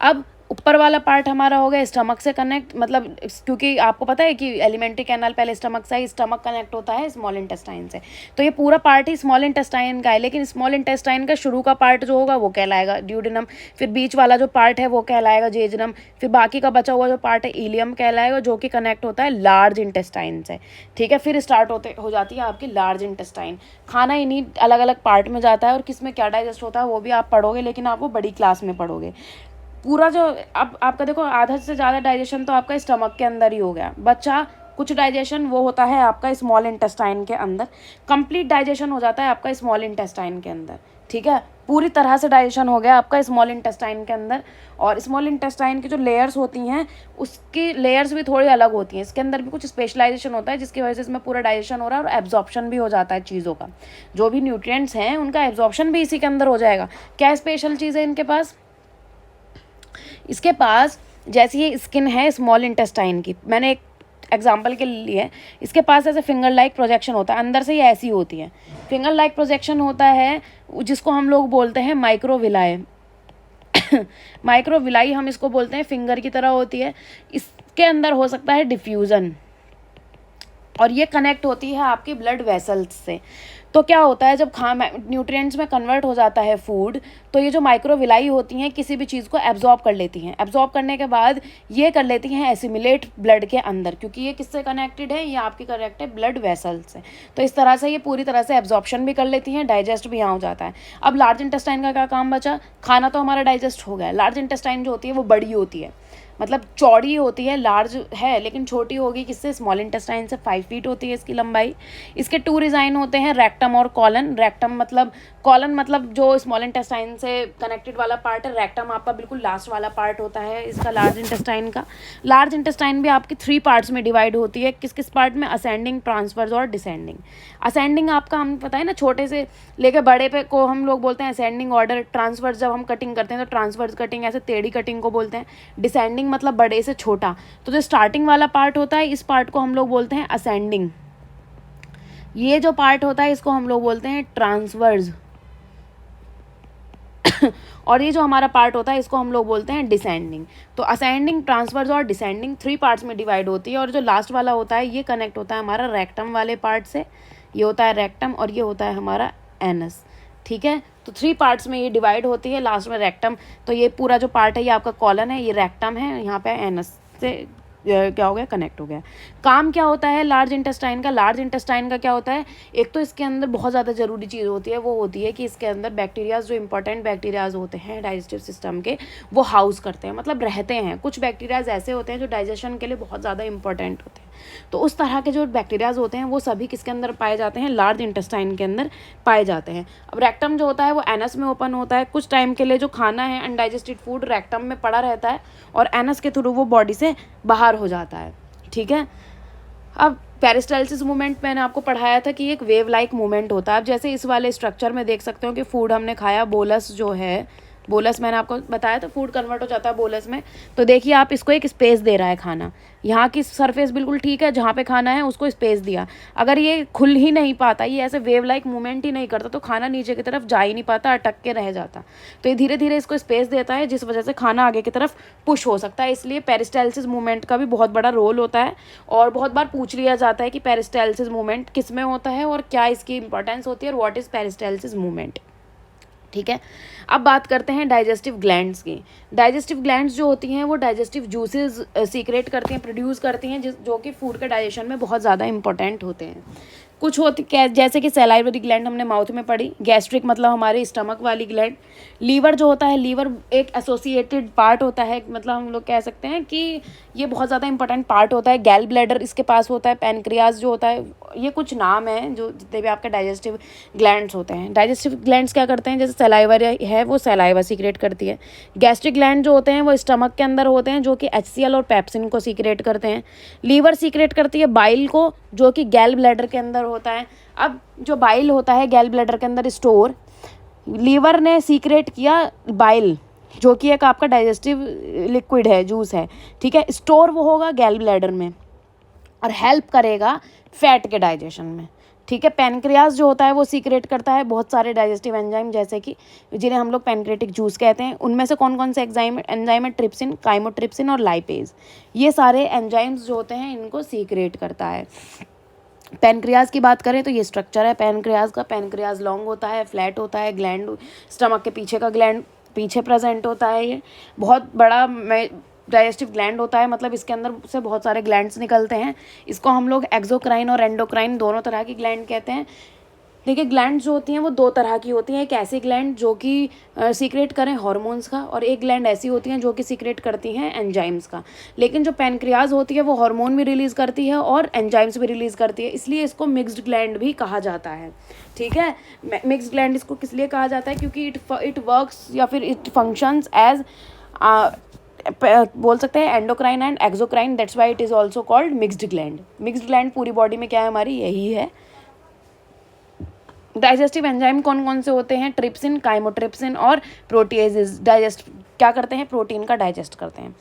अब ऊपर वाला पार्ट हमारा हो गया स्टमक से कनेक्ट, मतलब क्योंकि आपको पता है कि एलिमेंट्री कैनाल पहले स्टमक से ही, स्टमक कनेक्ट होता है स्मॉल इंटेस्टाइन से। तो ये पूरा पार्ट ही स्मॉल इंटेस्टाइन का है, लेकिन स्मॉल इंटेस्टाइन का शुरू का पार्ट जो होगा वो कहलाएगा ड्यूडेनम, फिर बीच वाला जो पार्ट है वो कहलाएगा जेजुनम, फिर बाकी का बचा हुआ जो पार्ट है इलियम कहलाएगा, जो कि कनेक्ट होता है लार्ज इंटेस्टाइन से। ठीक है, फिर स्टार्ट हो जाती है आपकी लार्ज इंटेस्टाइन। खाना इन्हीं अलग अलग पार्ट में जाता है और किस में क्या डाइजेस्ट होता है वो भी आप पढ़ोगे, लेकिन आप वो बड़ी क्लास में पढ़ोगे। पूरा जो अब आपका देखो आधा से ज़्यादा डाइजेशन तो आपका स्टमक के अंदर ही हो गया, बच्चा कुछ डाइजेशन वो होता है आपका स्मॉल इंटेस्टाइन के अंदर। कंप्लीट डाइजेशन हो जाता है आपका स्मॉल इंटेस्टाइन के अंदर। ठीक है, पूरी तरह से डाइजेशन हो गया आपका स्मॉल इंटेस्टाइन के अंदर। और स्मॉल इंटेस्टाइन की जो लेयर्स होती हैं उसकी लेयर्स भी थोड़ी अलग होती हैं, इसके अंदर भी कुछ स्पेशलाइजेशन होता है जिसकी वजह से इसमें पूरा डाइजेशन हो रहा है और एब्जॉर्प्शन भी हो जाता है चीज़ों का। जो भी न्यूट्रिएंट्स हैं उनका एब्जॉर्प्शन भी इसी के अंदर हो जाएगा। क्या स्पेशल चीज़ है इनके पास? इसके पास जैसी ये स्किन है स्मॉल इंटेस्टाइन की, मैंने एक एग्जांपल के लिए, इसके पास ऐसे फिंगर लाइक प्रोजेक्शन होता है, अंदर से ये ऐसी होती है, फिंगर लाइक प्रोजेक्शन होता है जिसको हम लोग बोलते हैं माइक्रोविलाई। माइक्रोविलाई हम इसको बोलते हैं, फिंगर की तरह होती है। इसके अंदर हो सकता है डिफ्यूज़न और ये कनेक्ट होती है आपकी ब्लड वेसल्स से। तो क्या होता है जब न्यूट्रिएंट्स में कन्वर्ट हो जाता है फूड, तो ये जो माइक्रोविलाई होती हैं किसी भी चीज़ को एब्जॉर्ब कर लेती हैं। एब्जॉर्ब करने के बाद ये कर लेती हैं एसिमिलेट ब्लड के अंदर, क्योंकि ये किससे कनेक्टेड है? ये आपकी कनेक्ट है ब्लड वेसल्स से। तो इस तरह से ये पूरी तरह से एब्जॉर्प्शन भी कर लेती हैं, डाइजेस्ट भी यहाँ हो जाता है। अब लार्ज इंटेस्टाइन का क्या काम बचा? खाना तो हमारा डाइजेस्ट हो गया। लार्ज इंटेस्टाइन जो होती है वो बड़ी होती है, मतलब चौड़ी होती है, लार्ज है लेकिन छोटी होगी किससे? स्मॉल इंटेस्टाइन से। 5 फीट होती है इसकी लंबाई। इसके 2 डिज़ाइन होते हैं, रेक्टम और कॉलन। कॉलन मतलब जो स्मॉल इंटेस्टाइन से कनेक्टेड वाला पार्ट है, रेक्टम आपका बिल्कुल लास्ट वाला पार्ट होता है इसका लार्ज इंटेस्टाइन का। लार्ज इंटेस्टाइन भी आपकी 3 पार्ट्स में डिवाइड होती है। किस किस पार्ट में? असेंडिंग, ट्रांसवर्स और डिसेंडिंग। असेंडिंग आपका हमें पता है ना, छोटे से लेकर बड़े पे को हम लोग बोलते हैं असेंडिंग ऑर्डर। ट्रांसवर्स जब हम कटिंग करते हैं तो ट्रांसवर्स कटिंग, ऐसे टेढ़ी कटिंग को बोलते हैं। डिसेंडिंग मतलब बड़े से छोटा। तो जो स्टार्टिंग वाला पार्ट होता है इस पार्ट को हम लोग बोलते हैं असेंडिंग। ये जो पार्ट होता है इसको हम लोग बोलते हैं ट्रांसवर्स। और ये जो हमारा पार्ट होता है इसको हम लोग बोलते हैं डिसेंडिंग। तो असेंडिंग, ट्रांसवर्स और डिसेंडिंग 3 पार्ट्स में डिवाइड होती है। और जो लास्ट वाला होता है ये कनेक्ट होता है हमारा रेक्टम वाले पार्ट से। ये होता है रेक्टम और ये होता है हमारा एनस। ठीक है, तो 3 पार्ट्स में ये डिवाइड होती है, लास्ट में रेक्टम। तो ये पूरा जो पार्ट है ये आपका कॉलन है, ये रेक्टम है, यहाँ पे एनस से क्या हो गया? कनेक्ट हो गया। काम क्या होता है लार्ज इंटेस्टाइन का? लार्ज इंटेस्टाइन का क्या होता है? एक तो इसके अंदर बहुत ज़्यादा ज़रूरी चीज़ होती है, वो होती है कि इसके अंदर बैक्टीरियाज, जो इंपॉर्टेंट बैक्टीरियाज होते हैं डाइजेस्टिव सिस्टम के, वो हाउस करते हैं, मतलब रहते हैं। कुछ बैक्टीरियाज ऐसे होते हैं जो डाइजेशन के लिए बहुत ज़्यादा इंपॉर्टेंट होते हैं। तो उस तरह के जो बैक्टीरियाज होते हैं वो सभी किसके अंदर पाए जाते हैं, लार्ज इंटेस्टाइन के अंदर पाए जाते हैं। अब रेक्टम जो होता है वो एनस में ओपन होता है। कुछ टाइम के लिए जो खाना है अनडाइजेस्टेड फूड रेक्टम में पड़ा रहता है और एनस के थ्रू वो बॉडी से बाहर हो जाता है। ठीक है, अब पेरिस्टाल्सिस मूवमेंट मैंने आपको पढ़ाया था कि एक वेव लाइक मूवमेंट होता है। अब जैसे इस वाले स्ट्रक्चर में देख सकते हो कि फूड हमने खाया, बोलस जो है, बोलस मैंने आपको बताया था फूड कन्वर्ट हो जाता है बोलस में। तो देखिए आप इसको एक स्पेस दे रहा है खाना, यहाँ की सरफेस बिल्कुल ठीक है, जहाँ पे खाना है उसको स्पेस दिया। अगर ये खुल ही नहीं पाता, ये ऐसे वेव लाइक मूवमेंट ही नहीं करता तो खाना नीचे की तरफ जा ही नहीं पाता, अटक के रह जाता। तो ये धीरे धीरे इसको स्पेस देता है जिस वजह से खाना आगे की तरफ पुश हो सकता है। इसलिए पेरिस्टाल्सिस मूवमेंट का भी बहुत बड़ा रोल होता है और बहुत बार पूछ लिया जाता है कि पेरिस्टाल्सिस मूवमेंट किस में होता है और क्या इसकी इंपॉर्टेंस होती है और व्हाट इज़ पेरिस्टाल्सिस मूवमेंट। ठीक है, अब बात करते हैं डाइजेस्टिव ग्लैंड्स की। डाइजेस्टिव ग्लैंड्स जो होती हैं वो डाइजेस्टिव जूसेस सीक्रेट करती हैं, प्रोड्यूस करती हैं, जो कि फूड के डाइजेशन में बहुत ज़्यादा इंपॉर्टेंट होते हैं। कुछ होती जैसे कि सैलाइवरी ग्लैंड हमने माउथ में पढ़ी, गैस्ट्रिक मतलब हमारे स्टमक वाली ग्लैंड, लीवर जो होता है, लीवर एक एसोसिएटेड पार्ट होता है, मतलब हम लोग कह सकते हैं कि ये बहुत ज़्यादा इंपॉर्टेंट पार्ट होता है। गैल ब्लैडर इसके पास होता है, पैनक्रियाज जो होता है, ये कुछ नाम हैं जो जितने भी आपके डाइजेस्टिव ग्लैंड्स होते हैं। डाइजेस्टिव ग्लैंड्स क्या करते हैं, जैसे सैलाइवा है वो सैलाइवा सीक्रेट करती है। गैस्ट्रिक ग्लैंड जो होते हैं वो स्टमक के अंदर होते हैं जो कि HCl और पेप्सिन को सीक्रेट करते हैं। लीवर सीक्रेट करती है बाइल को जो कि गैल ब्लैडर के अंदर होता है। अब जो बाइल होता है गैल ब्लैडर के अंदर स्टोर, लीवर ने सीक्रेट किया बाइल जो कि एक आपका डाइजेस्टिव लिक्विड है, जूस है। ठीक है, स्टोर वो होगा गैल ब्लैडर में और हेल्प करेगा फैट के डाइजेशन में। ठीक है, पैनक्रियाज जो होता है वो सीक्रेट करता है बहुत सारे डाइजेस्टिव एंजाइम, जैसे कि जिन्हें हम लोग पैनक्रेटिक जूस कहते हैं। उनमें से कौन कौन से एंजाइम है, ट्रिप्सिन, काइमोट्रिप्सिन और लाइपेज। ये सारे एंजाइम्स जो होते हैं इनको सीक्रेट करता है। पैनक्रियाज की बात करें तो ये स्ट्रक्चर है पैनक्रियाज का। पैनक्रियाज लॉन्ग होता है, फ्लैट होता है, ग्लैंड स्टमक के पीछे का ग्लैंड पीछे प्रेजेंट होता है। ये बहुत बड़ा डाइजेस्टिव ग्लैंड होता है, मतलब इसके अंदर से बहुत सारे ग्लैंड्स निकलते हैं। इसको हम लोग एक्सोक्राइन और एंडोक्राइन दोनों तरह की ग्लैंड कहते हैं। देखिए, ग्लैंड जो होती हैं वो दो तरह की होती हैं। एक ऐसी ग्लैंड जो कि सीक्रेट करें हार्मोन्स का, और एक ग्लैंड ऐसी होती हैं जो कि सीक्रेट करती हैं एंजाइम्स का। लेकिन जो पैनक्रियाज होती है वो हार्मोन भी रिलीज़ करती है और एंजाइम्स भी रिलीज़ करती है, इसलिए इसको मिक्स्ड ग्लैंड भी कहा जाता है। ठीक है, मिक्स्ड ग्लैंड इसको किस लिए कहा जाता है, क्योंकि इट वर्क्स या फिर इट फंक्शंस एज बोल सकते हैं endocrine and exocrine, that's why it is also called mixed gland. Mixed gland पूरी बॉडी में क्या है हमारी, यही है। डाइजेस्टिव एंजाइम कौन कौन से होते हैं, ट्रिप्सिन, काइमोट्रिप्सिन और प्रोटीएजेस डाइजेस्ट क्या करते हैं, प्रोटीन का डाइजेस्ट करते हैं।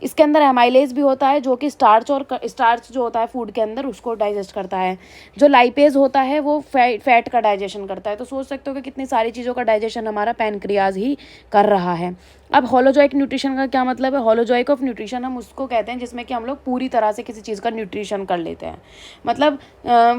इसके अंदर एमाइलेज भी होता है जो कि स्टार्च जो होता है फूड के अंदर उसको डाइजेस्ट करता है। जो लाइपेज होता है वो फैट का डाइजेशन करता है। तो सोच सकते हो कि कितनी सारी चीज़ों का डाइजेशन हमारा पैनक्रियाज ही कर रहा है। अब होलोजोइक न्यूट्रिशन का क्या मतलब है, होलोजोइक ऑफ न्यूट्रिशन हम उसको कहते हैं जिसमें कि हम लोग पूरी तरह से किसी चीज़ का न्यूट्रिशन कर लेते हैं। मतलब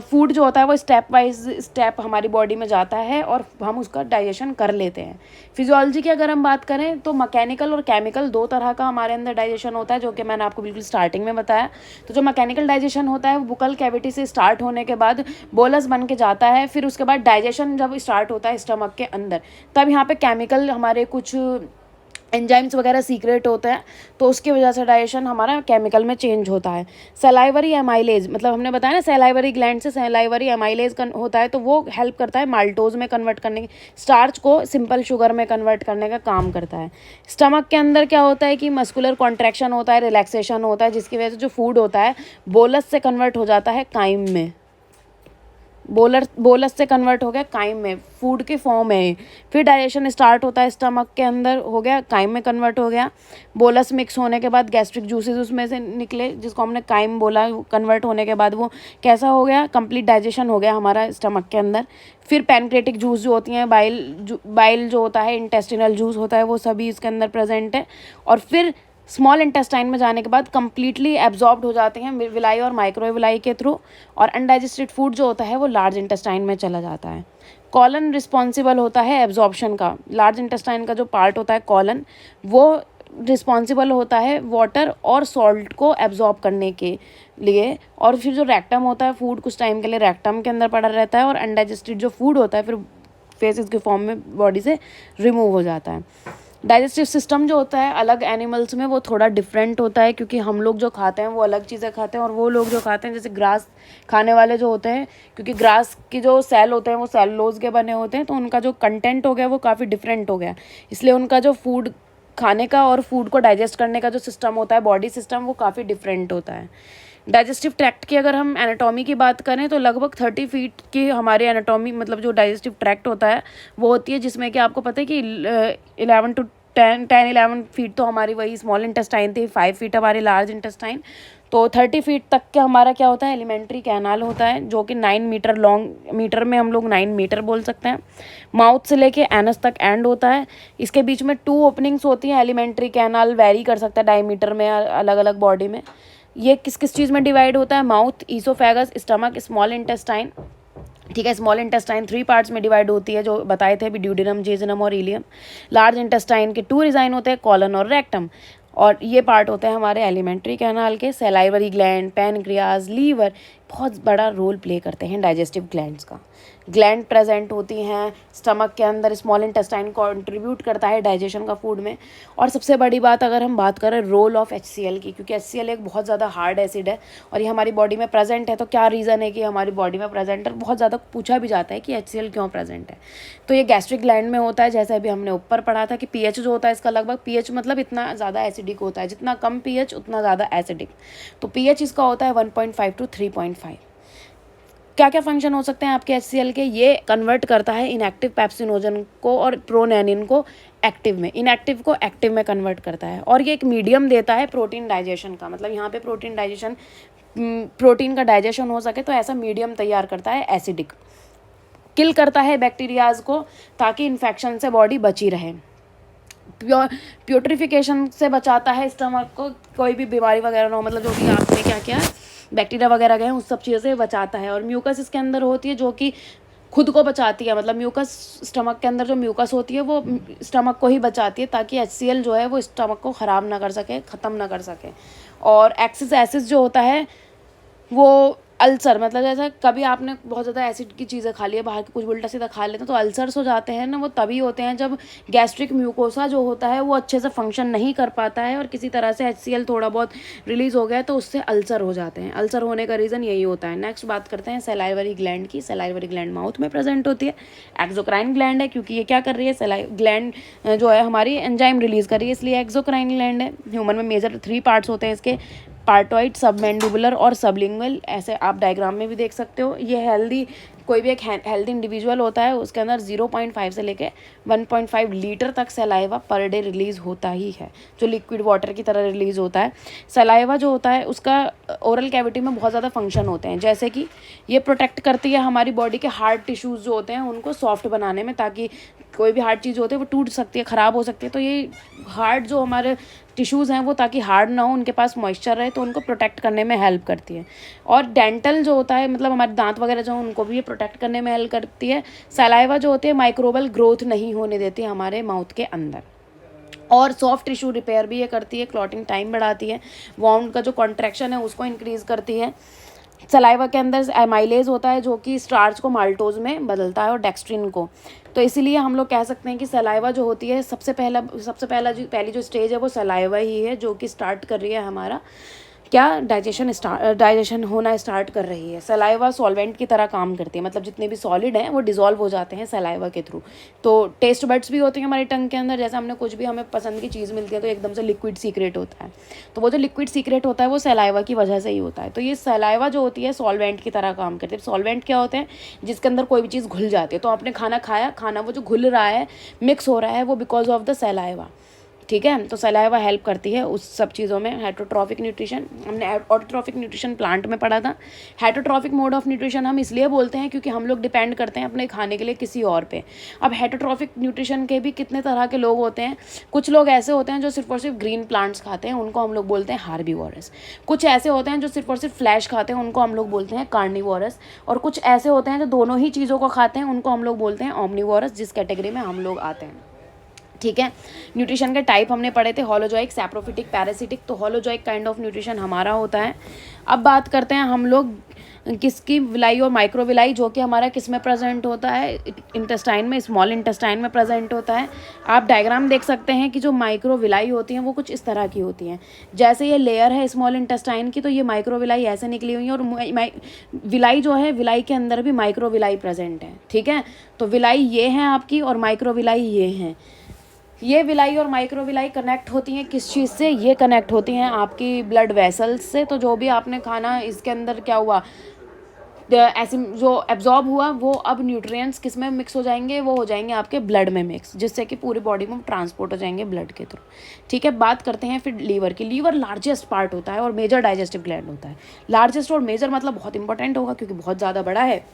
फूड जो होता है वो स्टेप वाइज स्टेप हमारी बॉडी में जाता है और हम उसका डाइजेशन कर लेते हैं। फिजियोलॉजी की अगर हम बात करें तो मैकेनिकल और केमिकल दो तरह का हमारे अंदर डाइजेशन होता है, जो कि मैंने आपको बिल्कुल स्टार्टिंग में बताया। तो जो मैकेनिकल डाइजेशन होता है वो बुकल कैविटी से स्टार्ट होने के बाद बोलस बन के जाता है, फिर उसके बाद डाइजेशन जब स्टार्ट होता है स्टमक के अंदर, तब यहाँ पे केमिकल हमारे कुछ एंजाइम्स वगैरह सीक्रेट होते हैं, तो उसकी वजह से डाइजेशन हमारा केमिकल में चेंज होता है। सलाइवरी एमाइलेज, मतलब हमने बताया ना सलाइवरी ग्लैंड से सलाइवरी एमाइलेज होता है, तो वो हेल्प करता है माल्टोज में कन्वर्ट करने के, स्टार्च को सिंपल शुगर में कन्वर्ट करने का काम करता है। स्टमक के अंदर क्या होता है कि मस्कुलर कॉन्ट्रैक्शन होता है, रिलैक्सेशन होता है, जिसकी वजह से जो फूड होता है बोलस से कन्वर्ट हो जाता है काइम में। बोलस से कन्वर्ट हो गया काइम में, फूड के फॉर्म है। फिर डाइजेशन स्टार्ट होता है स्टमक के अंदर, हो गया काइम में कन्वर्ट हो गया। बोलस मिक्स होने के बाद गैस्ट्रिक जूसेस उसमें से निकले, जिसको हमने काइम बोला। कन्वर्ट होने के बाद वो कैसा हो गया, कंप्लीट डाइजेशन हो गया हमारा स्टमक के अंदर। फिर पैनक्रेटिक जूस जो होती हैं, बाइल जो होता है, इंटेस्टिनल जूस होता है, वो सभी इसके अंदर प्रेजेंट है। और फिर स्मॉल इंटेस्टाइन में जाने के बाद कंप्लीटली एब्जॉर्ब्ड हो जाते हैं विलाई और माइक्रोविलाई के थ्रू, और अनडाइजेस्टेड फूड जो होता है वो लार्ज इंटेस्टाइन में चला जाता है। कॉलन रिस्पॉन्सिबल होता है एब्जॉर्प्शन का। लार्ज इंटेस्टाइन का जो पार्ट होता है कॉलन, वो रिस्पॉन्सिबल होता है वाटर और सॉल्ट को एब्जॉर्ब करने के लिए। और फिर जो रेक्टम होता है, फूड कुछ टाइम के लिए रेक्टम के अंदर पड़ा रहता है, और अनडाइजेस्टेड जो फूड होता है फिर फेसेस के फॉर्म में बॉडी से रिमूव हो जाता है। डाइजेस्टिव सिस्टम जो होता है अलग एनिमल्स में वो थोड़ा डिफरेंट होता है, क्योंकि हम लोग जो खाते हैं वो अलग चीज़ें खाते हैं और वो लोग जो खाते हैं जैसे ग्रास खाने वाले जो होते हैं, क्योंकि ग्रास के जो सेल होते हैं वो सेलुलोज के बने होते हैं, तो उनका जो कंटेंट हो गया वो काफ़ी डिफरेंट हो गया, इसलिए उनका जो फूड खाने का और फूड को डाइजेस्ट करने का जो सिस्टम होता है, बॉडी सिस्टम, वो काफ़ी डिफरेंट होता है। डाइजेस्टिव ट्रैक्ट की अगर हम एनाटॉमी की बात करें तो लगभग 30 फीट की हमारी एनाटॉमी, मतलब जो डाइजेस्टिव ट्रैक्ट होता है वो होती है, जिसमें कि आपको पता है कि 11 फीट तो हमारी वही स्मॉल इंटेस्टाइन थी, 5 फीट हमारी लार्ज इंटेस्टाइन, तो 30 फीट तक के हमारा क्या होता है, एलिमेंट्री कैनाल होता है, जो कि 9 मीटर लॉन्ग, मीटर में हम लोग 9 मीटर बोल सकते हैं। माउथ से लेके एनस तक एंड होता है, इसके बीच में 2 ओपनिंग्स होती हैं। एलिमेंट्री कैनाल वेरी कर सकता है डायमीटर में अलग अलग बॉडी में। ये किस किस चीज़ में डिवाइड होता है, mouth, oesophagus, stomach, small intestine, ठीक है। स्मॉल इंटेस्टाइन 3 पार्ट्स में डिवाइड होती है, जो बताए थे अभी, ड्यूडेनम, जेजुनम और इलियम। लार्ज इंटेस्टाइन के 2 रिजाइन होते हैं, कॉलन और रेक्टम, और ये पार्ट होते हैं हमारे एलिमेंट्री कैनाल के। सलाइवरी ग्लैंड, पैनक्रियाज, लीवर बहुत बड़ा रोल प्ले करते हैं डाइजेस्टिव ग्लैंड्स का। ग्लैंड प्रेजेंट होती हैं स्टमक के अंदर, स्मॉल इंटेस्टाइन कंट्रीब्यूट करता है डाइजेशन का फूड में। और सबसे बड़ी बात अगर हम बात करें रोल ऑफ HCl की, क्योंकि HCl एक बहुत ज़्यादा हार्ड एसिड है और ये हमारी बॉडी में प्रेजेंट है, तो क्या रीज़न है कि हमारी बॉडी में प्रेजेंट है, बहुत ज़्यादा पूछा भी जाता है कि HCl क्यों प्रेजेंट है। तो ये गैस्ट्रिक ग्लैंड में होता है, जैसे अभी हमने ऊपर पढ़ा था कि pH जो होता है इसका लगभग, pH मतलब इतना ज़्यादा एसिडिक होता है, जितना कम pH उतना ज़्यादा एसिडिक, तो pH इसका होता है 1.5 to 3.5। क्या क्या फंक्शन हो सकते हैं आपके HCl के, ये कन्वर्ट करता है इनएक्टिव पेप्सिनोजन को और प्रोनेनिन को एक्टिव में, इनएक्टिव को एक्टिव में कन्वर्ट करता है, और ये एक मीडियम देता है प्रोटीन डाइजेशन का, मतलब यहाँ पे प्रोटीन का डाइजेशन हो सके, तो ऐसा मीडियम तैयार करता है एसिडिक। किल करता है बैक्टीरियाज को ताकि इन्फेक्शन से बॉडी बची रहे। प्यूट्रिफिकेशन से बचाता है स्टमक को, कोई भी बीमारी वगैरह ना हो, मतलब जो भी आपने क्या किया बैक्टीरिया वगैरह गए उस सब चीज़ों से बचाता है। और म्यूकस इसके अंदर होती है जो कि खुद को बचाती है, मतलब म्यूकस, स्टमक के अंदर जो म्यूकस होती है वो स्टमक को ही बचाती है, ताकि HCl जो है वो स्टमक को ख़राब ना कर सके, ख़त्म ना कर सके। और एक्सिस एसिड जो होता है वो अल्सर, मतलब जैसा कभी आपने बहुत ज़्यादा एसिड की चीज़ें खा ली है, बाहर की कुछ उल्टा सीधा खा लेते हैं तो अल्सर्स हो जाते हैं ना, वो तभी होते हैं जब गैस्ट्रिक म्यूकोसा जो होता है वो अच्छे से फंक्शन नहीं कर पाता है और किसी तरह से HCl थोड़ा बहुत रिलीज़ हो गया है तो उससे अल्सर हो जाते हैं। अल्सर होने का रीज़न यही होता है। नेक्स्ट बात करते हैं सलाइवरी ग्लैंड की। सलाइवरी ग्लैंड माउथ में प्रेजेंट होती है। एक्सोक्राइन ग्लैंड है क्योंकि ये क्या कर रही है, ग्लैंड जो है हमारी एंजाइम रिलीज़ कर रही है, इसलिए एक्सोक्राइन ग्लैंड है। ह्यूमन में मेजर 3 पार्ट्स होते हैं इसके, पार्टोइड, सबमैंडिबुलर और सबलिंगुअल, ऐसे आप डायग्राम में भी देख सकते हो। ये हेल्दी, कोई भी एक हेल्दी इंडिविजुअल होता है उसके अंदर 0.5 से लेके 1.5 लीटर तक सलाइवा पर डे रिलीज़ होता ही है, जो लिक्विड वाटर की तरह रिलीज़ होता है। सलाइवा जो होता है उसका ओरल कैविटी में बहुत ज़्यादा फंक्शन होते हैं, जैसे कि ये प्रोटेक्ट करती है हमारी बॉडी के हार्ड टिश्यूज़ जो होते हैं उनको सॉफ्ट बनाने में, ताकि कोई भी हार्ड चीज़ होती है वो टूट सकती है, ख़राब हो सकती है, तो ये हार्ड जो हमारे टिश्यूज़ हैं वो ताकि हार्ड ना हो, उनके पास मॉइस्चर रहे, तो उनको प्रोटेक्ट करने में हेल्प करती है। और डेंटल जो होता है, मतलब हमारे दांत वगैरह जो उनको भी ये प्रोटेक्ट करने में हेल्प करती है। सलाइवा जो होती है माइक्रोबल ग्रोथ नहीं होने देती हमारे माउथ के अंदर। और सॉफ्ट टिश्यू रिपेयर भी ये करती है, क्लॉटिंग टाइम बढ़ाती है, वाउंड का जो कॉन्ट्रैक्शन है उसको इंक्रीज़ करती है। सलाइवा के अंदर एमाइलेज होता है जो कि स्टार्च को माल्टोज में बदलता है और डेक्स्ट्रिन को, तो इसीलिए हम लोग कह सकते हैं कि सलाइवा जो होती है पहली जो स्टेज है वो सलाइवा ही है, जो कि स्टार्ट कर रही है हमारा क्या डाइजेशन होना स्टार्ट कर रही है। सलाइवा सॉल्वेंट की तरह काम करती है, मतलब जितने भी सॉलिड हैं वो डिज़ोल्व हो जाते हैं सलाइवा के थ्रू। तो टेस्ट बड्स भी होते हैं हमारी टंग के अंदर, जैसे हमने कुछ भी हमें पसंद की चीज़ मिलती है तो एकदम से लिक्विड सीक्रेट होता है, तो वो जो लिक्विड सीक्रेट होता है वो सलाइवा की वजह से ही होता है। तो ये सलाइवा जो होती है सॉल्वेंट की तरह काम करती है। सॉल्वेंट क्या होते हैं, जिसके अंदर कोई भी चीज़ घुल जाती है, तो आपने खाना खाया, खाना वो जो घुल रहा है, मिक्स हो रहा है, वो बिकॉज ऑफ द सलाइवा, ठीक है। तो सलाइवा हेल्प करती है उस सब चीज़ों में। हेटरोट्रॉफिक न्यूट्रिशन, हमने ऑटोट्रॉफिक न्यूट्रिशन प्लांट में पढ़ा था। हेटरोट्रॉफिक मोड ऑफ न्यूट्रिशन हम इसलिए बोलते हैं क्योंकि हम लोग डिपेंड करते हैं अपने खाने के लिए किसी और पे। अब हेटरोट्रॉफिक न्यूट्रिशन के भी कितने तरह के लोग होते हैं। कुछ लोग ऐसे होते हैं जो सिर्फ और सिर्फ ग्रीन प्लांट्स खाते हैं, उनको हम लोग बोलते हैं हार्बीवोरस। कुछ ऐसे होते हैं जो सिर्फ और सिर्फ फ्लैश खाते हैं, उनको हम लोग बोलते हैं कार्निवोरस। और कुछ ऐसे होते हैं जो दोनों ही चीज़ों को खाते हैं, उनको हम लोग बोलते हैं ओमनिवोरस, जिस कैटेगरी में हम लोग आते हैं। ठीक है। न्यूट्रिशन के टाइप हमने पढ़े थे, होलोजोइक, सैप्रोफिटिक, पैरासिटिक। तो होलोजोइक काइंड ऑफ न्यूट्रिशन हमारा होता है। अब बात करते हैं हम लोग किसकी, विलाई और माइक्रोविलाई, जो कि हमारा किस में प्रेजेंट होता है, इंटेस्टाइन में, स्मॉल इंटेस्टाइन में प्रेजेंट होता है। आप डायग्राम देख सकते हैं कि जो माइक्रोविलाई होती हैं वो कुछ इस तरह की होती हैं। जैसे ये लेयर है स्मॉल इंटेस्टाइन की, तो ये माइक्रोविलाई ऐसे निकली हुई है, और विलाई जो है, विलाई के अंदर भी माइक्रोविलाई प्रेजेंट है। ठीक है, तो विलाई ये हैं आपकी और माइक्रोविलाई ये हैं। ये विलाई और माइक्रोविलाई कनेक्ट होती हैं किस चीज़ से, ये कनेक्ट होती हैं आपकी ब्लड वेसल्स से। तो जो भी आपने खाना, इसके अंदर क्या हुआ, ऐसे जो एब्जॉर्ब हुआ, वो अब न्यूट्रिएंट्स किस में मिक्स हो जाएंगे, वो हो जाएंगे आपके ब्लड में मिक्स, जिससे कि पूरी बॉडी में ट्रांसपोर्ट हो जाएंगे ब्लड के थ्रू। ठीक है, बात करते हैं फिर लीवर की। लीवर लार्जेस्ट पार्ट होता है और मेजर डाइजेस्टिव ग्लैंड होता है। लार्जेस्ट और मेजर मतलब बहुत इंपॉर्टेंट होगा क्योंकि बहुत ज़्यादा बड़ा है।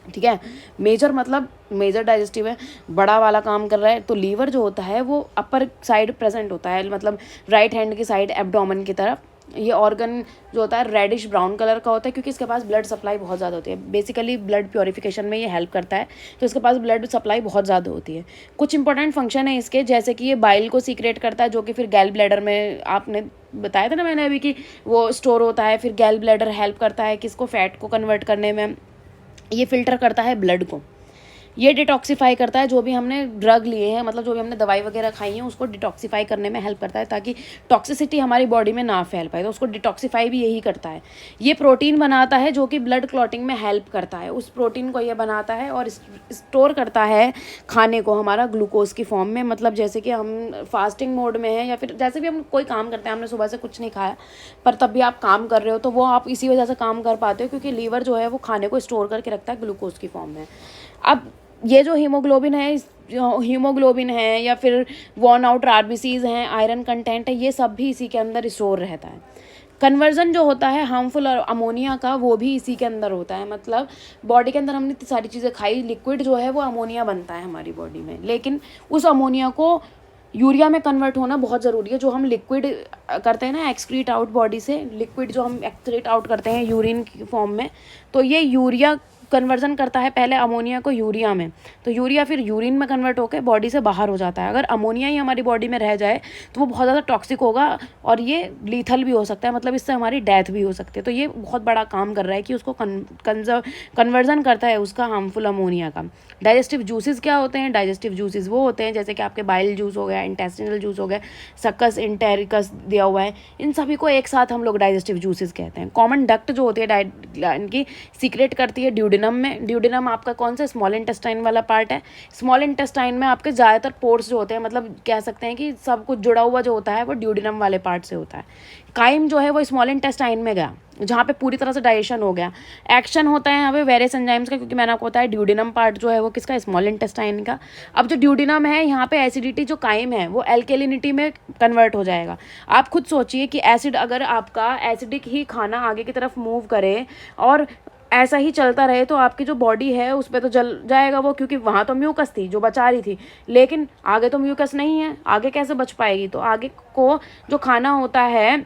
ठीक है, मेजर मतलब मेजर डाइजेस्टिव है, बड़ा वाला काम कर रहा है। तो लीवर जो होता है वो अपर साइड प्रेजेंट होता है, मतलब राइट हैंड की साइड, एब्डोमेन की तरफ। ये ऑर्गन जो होता है रेडिश ब्राउन कलर का होता है क्योंकि इसके पास ब्लड सप्लाई बहुत ज़्यादा होती है। बेसिकली ब्लड प्योरिफिकेशन में ये हेल्प करता है, तो इसके पास ब्लड सप्लाई बहुत ज़्यादा होती है। कुछ इंपॉर्टेंट फंक्शन है इसके, जैसे कि ये बाइल को सीक्रेट करता है, जो कि फिर गैल ब्लैडर में, आपने बताया था ना मैंने अभी कि वो स्टोर होता है। फिर गैल ब्लैडर हेल्प करता है किसको, फैट को कन्वर्ट करने में। ये फिल्टर करता है ब्लड को। ये डिटॉक्सीफाई करता है, जो भी हमने ड्रग लिए हैं, मतलब जो भी हमने दवाई वगैरह खाई है, उसको डिटॉक्सीफाई करने में हेल्प करता है ताकि टॉक्सिसिटी हमारी बॉडी में ना फैल पाए। तो उसको डिटॉक्सीफाई भी यही करता है। ये प्रोटीन बनाता है जो कि ब्लड क्लॉटिंग में हेल्प करता है। उस प्रोटीन को ये बनाता है और स्टोर करता है खाने को हमारा ग्लूकोज की फॉर्म में। मतलब जैसे कि हम फास्टिंग मोड में हैं या फिर जैसे भी हम कोई काम करते हैं, हमने सुबह से कुछ नहीं खाया पर तब भी आप काम कर रहे हो, तो वो आप इसी वजह से काम कर पाते हो क्योंकि लीवर जो है वो खाने को स्टोर करके रखता है ग्लूकोज की फॉर्म में। अब ये जो हीमोग्लोबिन है या फिर वॉर्न आउट आरबीसीज हैं, आयरन कंटेंट है, ये सब भी इसी के अंदर स्टोर रहता है। कन्वर्जन जो होता है हार्मफुल अमोनिया का, वो भी इसी के अंदर होता है। मतलब बॉडी के अंदर हमने इतनी सारी चीज़ें खाई, लिक्विड जो है वो अमोनिया बनता है हमारी बॉडी में, लेकिन उस अमोनिया को यूरिया में कन्वर्ट होना बहुत ज़रूरी है। जो हम लिक्विड करते हैं ना, एक्सक्रीट आउट बॉडी से, लिक्विड जो हम एक्सक्रीट आउट करते हैं यूरिन की फॉर्म में, तो ये यूरिया कन्वर्जन करता है पहले अमोनिया को यूरिया में। तो यूरिया फिर यूरिन में कन्वर्ट होकर बॉडी से बाहर हो जाता है। अगर अमोनिया ही हमारी बॉडी में रह जाए तो वो बहुत ज़्यादा टॉक्सिक होगा और ये लीथल भी हो सकता है, मतलब इससे हमारी डेथ भी हो सकती है। तो ये बहुत बड़ा काम कर रहा है कि उसको कन्वर्जन करता है उसका हार्मफुल अमोनिया का। डाइजेस्टिव जूसेस क्या होते हैं? डाइजेस्टिव जूसेस वो होते हैं जैसे कि आपके बाइल जूस हो गया, इंटेस्टिनल जूस हो गया, सक्कस इंटेरिकस दिया हुआ है, इन सभी को एक साथ हम लोग डाइजेस्टिव जूसेस कहते हैं। कॉमन डक्ट जो होती है इनकी सीक्रेट करती है ड्यूडेनम में। ड्यूडेनम आपका कौन सा, स्मॉल इंटेस्टाइन वाला पार्ट है। स्मॉल इंटेस्टाइन में आपके ज़्यादातर पोर्स जो होते हैं, मतलब कह सकते हैं कि सब कुछ जुड़ा हुआ जो होता है वो ड्यूडेनम वाले पार्ट से होता है। काइम जो है वो स्मॉल इंटेस्टाइन में गया, जहाँ पे पूरी तरह से डाइजेशन हो गया। एक्शन होता है यहाँ पे वेरियस एंजाइम्स का, क्योंकि मैंने आपको बताया ड्यूडेनम पार्ट जो है वो किसका, स्मॉल इंटेस्टाइन का। अब जो ड्यूडेनम है यहाँ पे एसिडिटी जो काइम है वो एल्केलिनिटी में कन्वर्ट हो जाएगा। आप खुद सोचिए कि एसिड, अगर आपका एसिडिक ही खाना आगे की तरफ मूव करे और ऐसा ही चलता रहे तो आपकी जो बॉडी है उस पर तो जल जाएगा वो, क्योंकि वहाँ तो म्यूकस थी जो बचा रही थी, लेकिन आगे तो म्यूकस नहीं है, आगे कैसे बच पाएगी। तो आगे को जो खाना होता है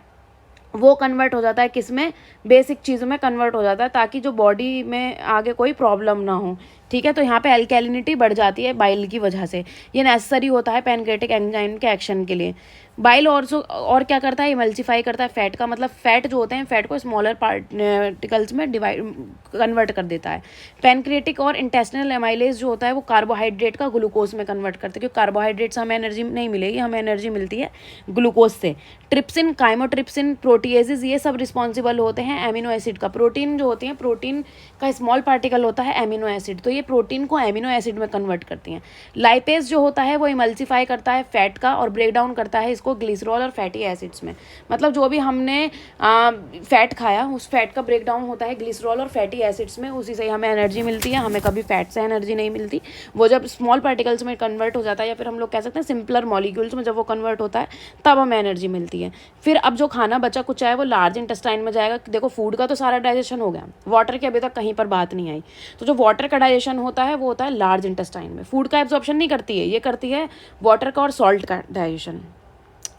वो कन्वर्ट हो जाता है किस में, बेसिक चीज़ों में कन्वर्ट हो जाता है ताकि जो बॉडी में आगे कोई प्रॉब्लम ना हो। ठीक है, तो यहाँ पे अल्कैलिनिटी बढ़ जाती है बाइल की वजह से। ये नेसेसरी होता है पैनक्रेटिक एंजाइम के एक्शन के लिए। बाइल और क्या करता है, इमल्सिफाई करता है फैट का, मतलब फैट जो होते हैं फैट को स्मॉलर पार्टिकल्स में कन्वर्ट कर देता है। पैनक्रेटिक और इंटेस्टिनल एमाइलेज जो होता है वो कार्बोहाइड्रेट का ग्लूकोज में कन्वर्ट करते हैं, क्योंकि कार्बोहाइड्रेट से हमें एनर्जी नहीं मिलेगी, हमें एनर्जी मिलती है ग्लूकोज से। ट्रिप्सिन, काइमोट्रिप्सिन, प्रोटीएजेस, ये सब रिस्पॉन्सिबल होते हैं एमिनो एसिड का। प्रोटीन जो होती हैं, प्रोटीन का स्मॉल पार्टिकल होता है एमिनो एसिड, तो ये प्रोटीन को एमिनो एसिड में कन्वर्ट करती हैं। लाइपेज जो होता है वो इमल्सिफाई करता है फैट का और ब्रेक डाउन करता है इसको ग्लिसरॉल और फैटी एसिड्स में। मतलब जो भी हमने फैट खाया उस फैट का ब्रेक डाउन होता है ग्लिसरॉल और फैटी एसिड्स में, उसी से हमें एनर्जी मिलती है। हमें कभी फैट से एनर्जी नहीं मिलती, वो जब स्मॉल पार्टिकल्स में कन्वर्ट हो जाता है या फिर हम लोग कह सकते हैं सिंपलर मॉलिक्यूल्स में जब वो कन्वर्ट होता है तब हमें एनर्जी मिलती है। फिर अब जो खाना बचा कुछ है वो लार्ज इंटेस्टाइन में जाएगा। देखो फूड का तो सारा डाइजेशन हो गया, वाटर की अभी तक कहीं पर बात नहीं आई। तो जो वाटर का डाइजेशन होता है वो होता है लार्ज इंटेस्टाइन में। फूड का एब्जॉर्प्शन नहीं करती है, ये करती है वाटर का और सॉल्ट का डाइजेशन।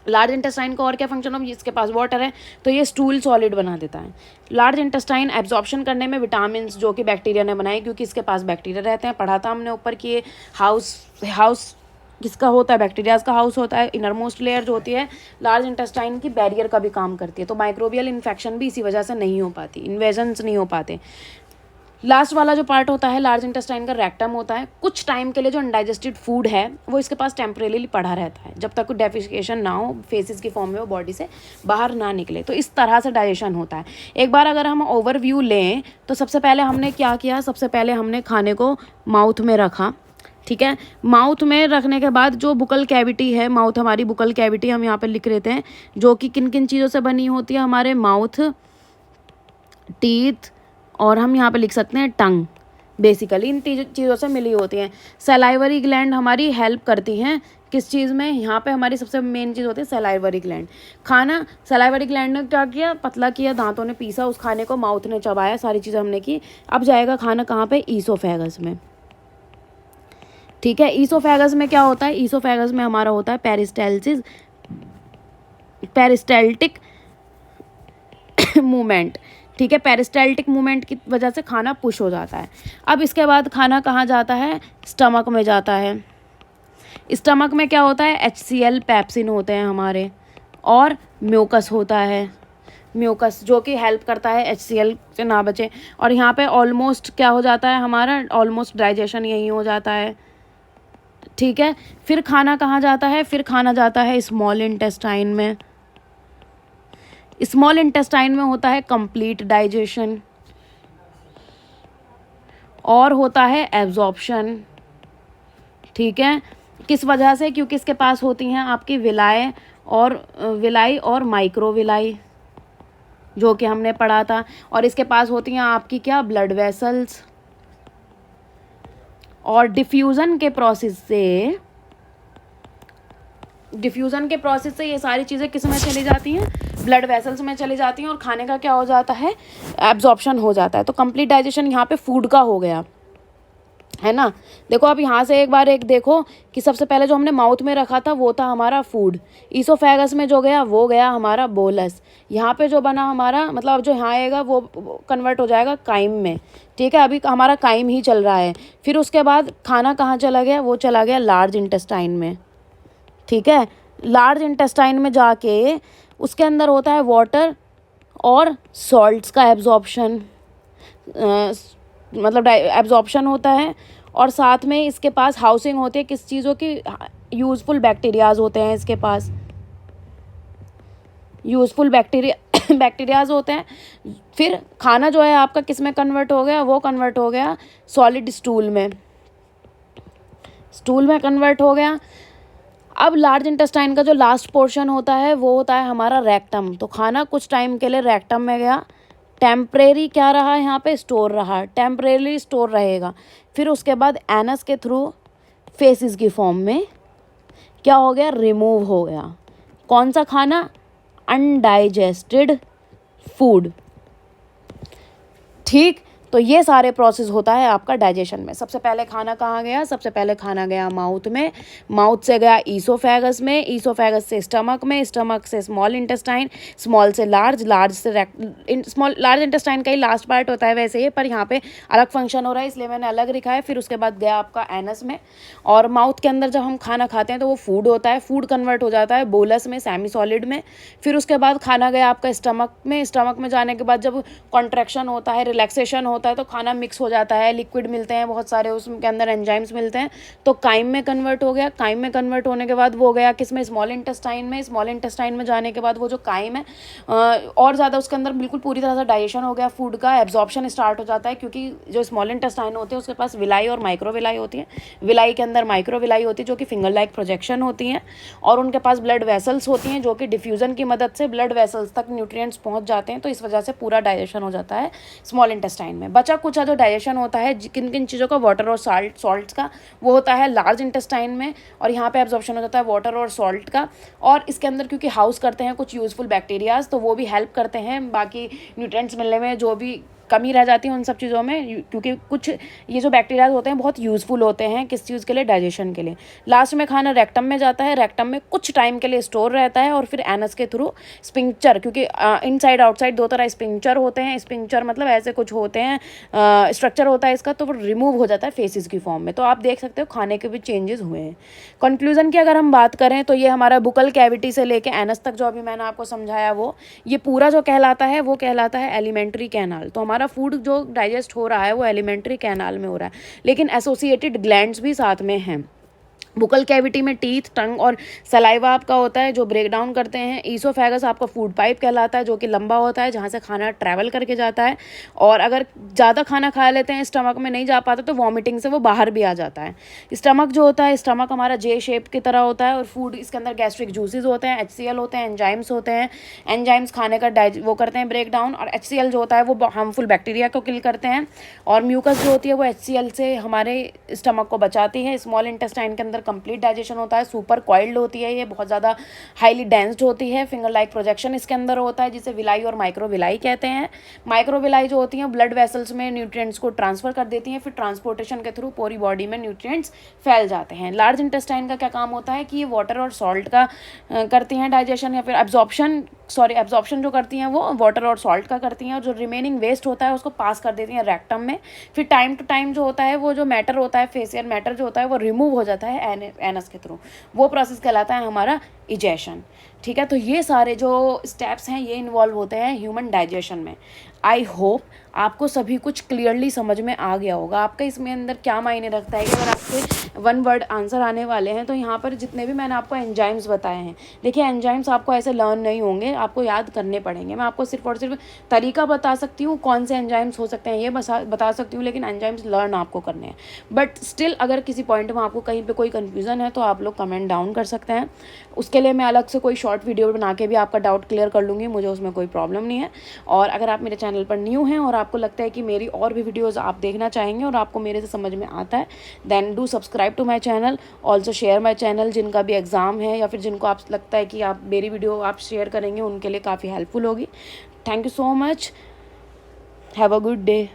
लार्ज इंटेस्टाइन का और क्या फंक्शन हो, इसके पास वाटर है तो ये स्टूल सॉलिड बना देता है। लार्ज इंटेस्टाइन एब्जॉर्प्शन करने में विटामिन जो कि बैक्टीरिया ने बनाए, क्योंकि इसके पास बैक्टीरिया रहते हैं। पढ़ा था हमने ऊपर कि ये हाउस किसका होता है, बैक्टीरियाज का हाउस होता है। इनर मोस्ट लेयर जो होती है लार्ज इंटेस्टाइन की बैरियर का भी काम करती है, तो माइक्रोबियल इन्फेक्शन भी इसी वजह से नहीं हो पाती, इन्वेजन्स नहीं हो पाते। लास्ट वाला जो पार्ट होता है लार्ज इंटेस्टाइन का रेक्टम होता है। कुछ टाइम के लिए जो अनडाइजेस्टेड फूड है वो इसके पास टेम्परेली पड़ा रहता है, जब तक डेफिकेशन ना हो, फेसिस की फॉर्म में वो बॉडी से बाहर ना निकले। तो इस तरह से डाइजेशन होता है। एक बार अगर हम ओवरव्यू लें तो सबसे पहले हमने क्या किया, सबसे पहले हमने खाने को माउथ में रखा, ठीक है। माउथ में रखने के बाद जो बुकल कैविटी है, माउथ हमारी बुकल कैविटी हम यहाँ पे लिख लेते हैं, जो कि किन किन चीज़ों से बनी होती है, हमारे माउथ, टीथ, और हम यहाँ पे लिख सकते हैं टंग। बेसिकली इन चीज़ों से मिली होती हैं। सलाइवरी ग्लैंड हमारी हेल्प करती हैं किस चीज़ में, यहाँ पे हमारी सबसे मेन चीज़ होती है सलाइवरी ग्लैंड। खाना सलाइवरी ग्लैंड ने क्या किया, पतला किया, दांतों ने पीसा उस खाने को, माउथ ने चबाया, सारी चीज़ें हमने की। अब जाएगा खाना कहाँ पे, ईसोफेगस में, ठीक है। ईसोफेगस में क्या होता है, ईसोफेगस में हमारा होता है पेरिस्टाल्सिस, पेरिस्टाल्टिक मूवमेंट, ठीक है। पेरिस्टाल्टिक मूवमेंट की वजह से खाना पुश हो जाता है। अब इसके बाद खाना कहाँ जाता है, स्टमक में जाता है। स्टमक में क्या होता है, HCl पेप्सिन होते हैं हमारे, और म्यूकस होता है, म्यूकस जो कि हेल्प करता है HCl से ना बचे। और यहाँ पे ऑलमोस्ट क्या हो जाता है हमारा, ऑलमोस्ट डाइजेशन यही हो जाता है, ठीक है। फिर खाना कहाँ जाता है, फिर खाना जाता है स्मॉल इंटेस्टाइन में। स्मॉल इंटेस्टाइन में होता है कंप्लीट डाइजेशन, और होता है एब्जॉर्प्शन, ठीक है। किस वजह से, क्योंकि इसके पास होती हैं आपकी विलाई और माइक्रोविलाई, जो कि हमने पढ़ा था। और इसके पास होती हैं आपकी क्या, ब्लड वेसल्स। और डिफ्यूज़न के प्रोसेस से ये सारी चीज़ें किस में चली जाती हैं, ब्लड वेसल्स में चली जाती हैं, और खाने का क्या हो जाता है, एब्जॉर्प्शन हो जाता है। तो कंप्लीट डाइजेशन यहाँ पे फूड का हो गया, है ना। देखो अब यहाँ से एक बार देखो कि सबसे पहले जो हमने माउथ में रखा था वो था हमारा फूड, ईसोफेगस में जो गया वो गया हमारा बोलस। यहाँ पे जो बना हमारा, मतलब अब जो यहाँ आएगा वो कन्वर्ट हो जाएगा काइम में, ठीक है। अभी हमारा काइम ही चल रहा है। फिर उसके बाद खाना कहाँ चला गया, वो चला गया लार्ज इंटेस्टाइन में, ठीक है। लार्ज इंटेस्टाइन में जाके उसके अंदर होता है वाटर और सॉल्ट्स का एब्जॉर्प्शन, मतलब एब्जॉर्प्शन होता है। और साथ में इसके पास हाउसिंग होती है किस चीज़ों की, यूज़फुल बैक्टीरियाज होते हैं इसके पास, यूज़फुल बैक्टीरियाज होते हैं। फिर खाना जो है आपका किस में कन्वर्ट हो गया, वो कन्वर्ट हो गया सॉलिड स्टूल में कन्वर्ट हो गया। अब लार्ज इंटेस्टाइन का जो लास्ट पोर्शन होता है वो होता है हमारा रेक्टम। तो खाना कुछ टाइम के लिए रेक्टम में गया, टेम्परेरी क्या रहा, यहाँ पे स्टोर रहा, टेम्परेरी स्टोर रहेगा। फिर उसके बाद एनस के थ्रू फेसिस की फॉर्म में क्या हो गया, रिमूव हो गया। कौन सा खाना, अनडाइजेस्टेड फूड, ठीक। तो ये सारे प्रोसेस होता है आपका डाइजेशन में। सबसे पहले खाना कहाँ गया, सबसे पहले खाना गया माउथ में, माउथ से गया ईसोफेगस में, ईसोफेगस से स्टमक में, स्टमक से स्मॉल इंटेस्टाइन, स्मॉल से लार्ज, लार्ज से लार्ज इंटेस्टाइन का ही लास्ट पार्ट होता है वैसे ही, पर यहाँ पे अलग फंक्शन हो रहा है इसलिए मैंने अलग लिखा है। फिर उसके बाद गया आपका एनस में, और माउथ के अंदर जब हम खाना खाते हैं तो वो फूड होता है, फूड कन्वर्ट हो जाता है बोलस में, सेमी सॉलिड में। फिर उसके बाद खाना गया आपका स्टमक में, स्टमक में जाने के बाद जब कॉन्ट्रैक्शन होता है, रिलैक्सेशन होता है, तो खाना मिक्स हो जाता है, लिक्विड मिलते हैं बहुत सारे, उसके अंदर एंजाइम्स मिलते हैं, तो काइम में कन्वर्ट हो गया। काइम में कन्वर्ट होने के बाद वो गया किस में, स्मॉल इंटेस्टाइन में। स्मॉल इंटेस्टाइन में जाने के बाद वो जो काइम है और ज़्यादा उसके अंदर बिल्कुल पूरी तरह से डाइजेशन हो गया, फूड का एब्जॉर्प्शन स्टार्ट हो जाता है, क्योंकि जो स्मॉल इंटेस्टाइन होते हैं उसके पास विलाई और माइक्रोविलाई होती है। विलाई के अंदर माइक्रोविलाई होती है जो कि फिंगर लाइक प्रोजेक्शन होती हैं, और उनके पास ब्लड वेसल्स होती हैं जो कि डिफ्यूज़न की मदद से ब्लड वेसल्स तक न्यूट्रिएंट्स पहुंच जाते हैं। तो इस वजह से पूरा डाइजेशन हो जाता है स्मॉल इंटेस्टाइन में। बचा कुछ जो डाइजेशन होता है किन किन चीज़ों का, वाटर और सॉल्ट्स का, वो होता है लार्ज इंटेस्टाइन में, और यहाँ पे एब्जॉर्प्शन हो जाता है वाटर और सॉल्ट का। और इसके अंदर क्योंकि हाउस करते हैं कुछ यूज़फुल बैक्टीरियाज, तो वो भी हेल्प करते हैं बाकी न्यूट्रिएंट्स मिलने में, जो भी कमी रह जाती है उन सब चीज़ों में, क्योंकि कुछ ये जो बैक्टीरियाज होते हैं बहुत यूज़फुल होते हैं किस चीज़ के लिए, डाइजेशन के लिए। लास्ट में खाना रेक्टम में जाता है, रेक्टम में कुछ टाइम के लिए स्टोर रहता है और फिर एनस के थ्रू स्पिंक्चर, क्योंकि इनसाइड आउटसाइड दो तरह स्पिंक्चर होते हैं, स्पिंक्चर मतलब ऐसे कुछ होते हैं, स्ट्रक्चर होता है इसका, तो वो रिमूव हो जाता है फेसिस की फॉर्म में। तो आप देख सकते हो खाने के भी चेंजेस हुए हैं। कंक्लूजन की अगर हम बात करें तो ये हमारा बुकल कैविटी से लेके एनस तक जो अभी मैंने आपको समझाया वो ये पूरा जो कहलाता है वो कहलाता है एलिमेंट्री कैनाल। तो हमारा फूड जो डाइजेस्ट हो रहा है वो एलिमेंट्री कैनाल में हो रहा है, लेकिन एसोसिएटेड ग्लैंड्स भी साथ में हैं। बुकल कैविटी में टीथ, टंग और सलाइवा आपका होता है जो ब्रेक डाउन करते हैं। ईसोफेगस आपका फूड पाइप कहलाता है जो कि लंबा होता है जहाँ से खाना ट्रैवल करके जाता है, और अगर ज़्यादा खाना खा लेते हैं स्टमक में नहीं जा पाता तो वॉमिटिंग से वो बाहर भी आ जाता है। स्टमक जो होता है, स्टमक हमारा जे शेप की तरह होता है और फूड इसके अंदर गैस्ट्रिक जूसेस होते हैं, HCl होते हैं, एंजाइम्स होते हैं। एंजाइम्स खाने का वो करते हैं ब्रेक डाउन, और HCl जो होता है वो हार्मफुल बैक्टीरिया को किल करते हैं, और म्यूकस जो होती है वो HCl से हमारे स्टमक को बचाती है। स्मॉल इंटेस्टाइन के अंदर कंप्लीट डाइजेशन होता है, सुपर कॉइल्ड होती है, ये बहुत ज़्यादा हाईली डेंस्ड होती है। फिंगर लाइक प्रोजेक्शन इसके अंदर होता है जिसे विलाई और माइक्रोविलाई कहते हैं। माइक्रोविलाई जो होती हैं ब्लड वेसल्स में न्यूट्रिएंट्स को ट्रांसफर कर देती हैं, फिर ट्रांसपोर्टेशन के थ्रू पूरी बॉडी में न्यूट्रिएंट्स फैल जाते हैं। लार्ज इंटेस्टाइन का क्या काम होता है कि ये वाटर और सॉल्ट का करती हैं डाइजेशन, या फिर एब्जॉर्प्शन जो करती हैं वो वाटर और सॉल्ट का करती हैं, और जो रिमेनिंग वेस्ट होता है उसको पास कर देती हैं रेक्टम में। फिर टाइम टू टाइम जो होता है वो जो मैटर होता है, फेसियल मैटर जो होता है वो रिमूव हो जाता है एनस के थ्रू, वो प्रोसेस कहलाता है हमारा इजेशन। ठीक है, तो ये सारे जो स्टेप्स हैं ये इन्वॉल्व होते हैं ह्यूमन डाइजेशन में। आई होप आपको सभी कुछ क्लियरली समझ में आ गया होगा। आपका इसमें अंदर क्या मायने रखता है कि अगर आपके 1 वर्ड आंसर आने वाले हैं तो यहाँ पर जितने भी मैंने आपको एंजाइम्स बताए हैं, देखिए एंजाइम्स आपको ऐसे लर्न नहीं होंगे, आपको याद करने पड़ेंगे। मैं आपको सिर्फ और सिर्फ तरीका बता सकती हूँ कौन से एंजाइम्स हो सकते हैं ये बता सकती हूँ, लेकिन एंजाइम्स लर्न आपको करने हैं। बट स्टिल अगर किसी पॉइंट में आपको कहीं पर कोई कन्फ्यूज़न है तो आप लोग कमेंट डाउन कर सकते हैं। उसके लिए मैं अलग से कोई शॉर्ट वीडियो बना के भी आपका डाउट क्लियर कर लूँगी, मुझे उसमें कोई प्रॉब्लम नहीं है। और अगर आप मेरे चैनल पर न्यू हैं और आपको लगता है कि मेरी और भी वीडियोस आप देखना चाहेंगे और आपको मेरे से समझ में आता है, then do subscribe to my channel, also share my channel. जिनका भी एग्ज़ाम है या फिर जिनको आप लगता है कि आप मेरी वीडियो आप शेयर करेंगे उनके लिए काफ़ी हेल्पफुल होगी। Thank you so much, have a good day.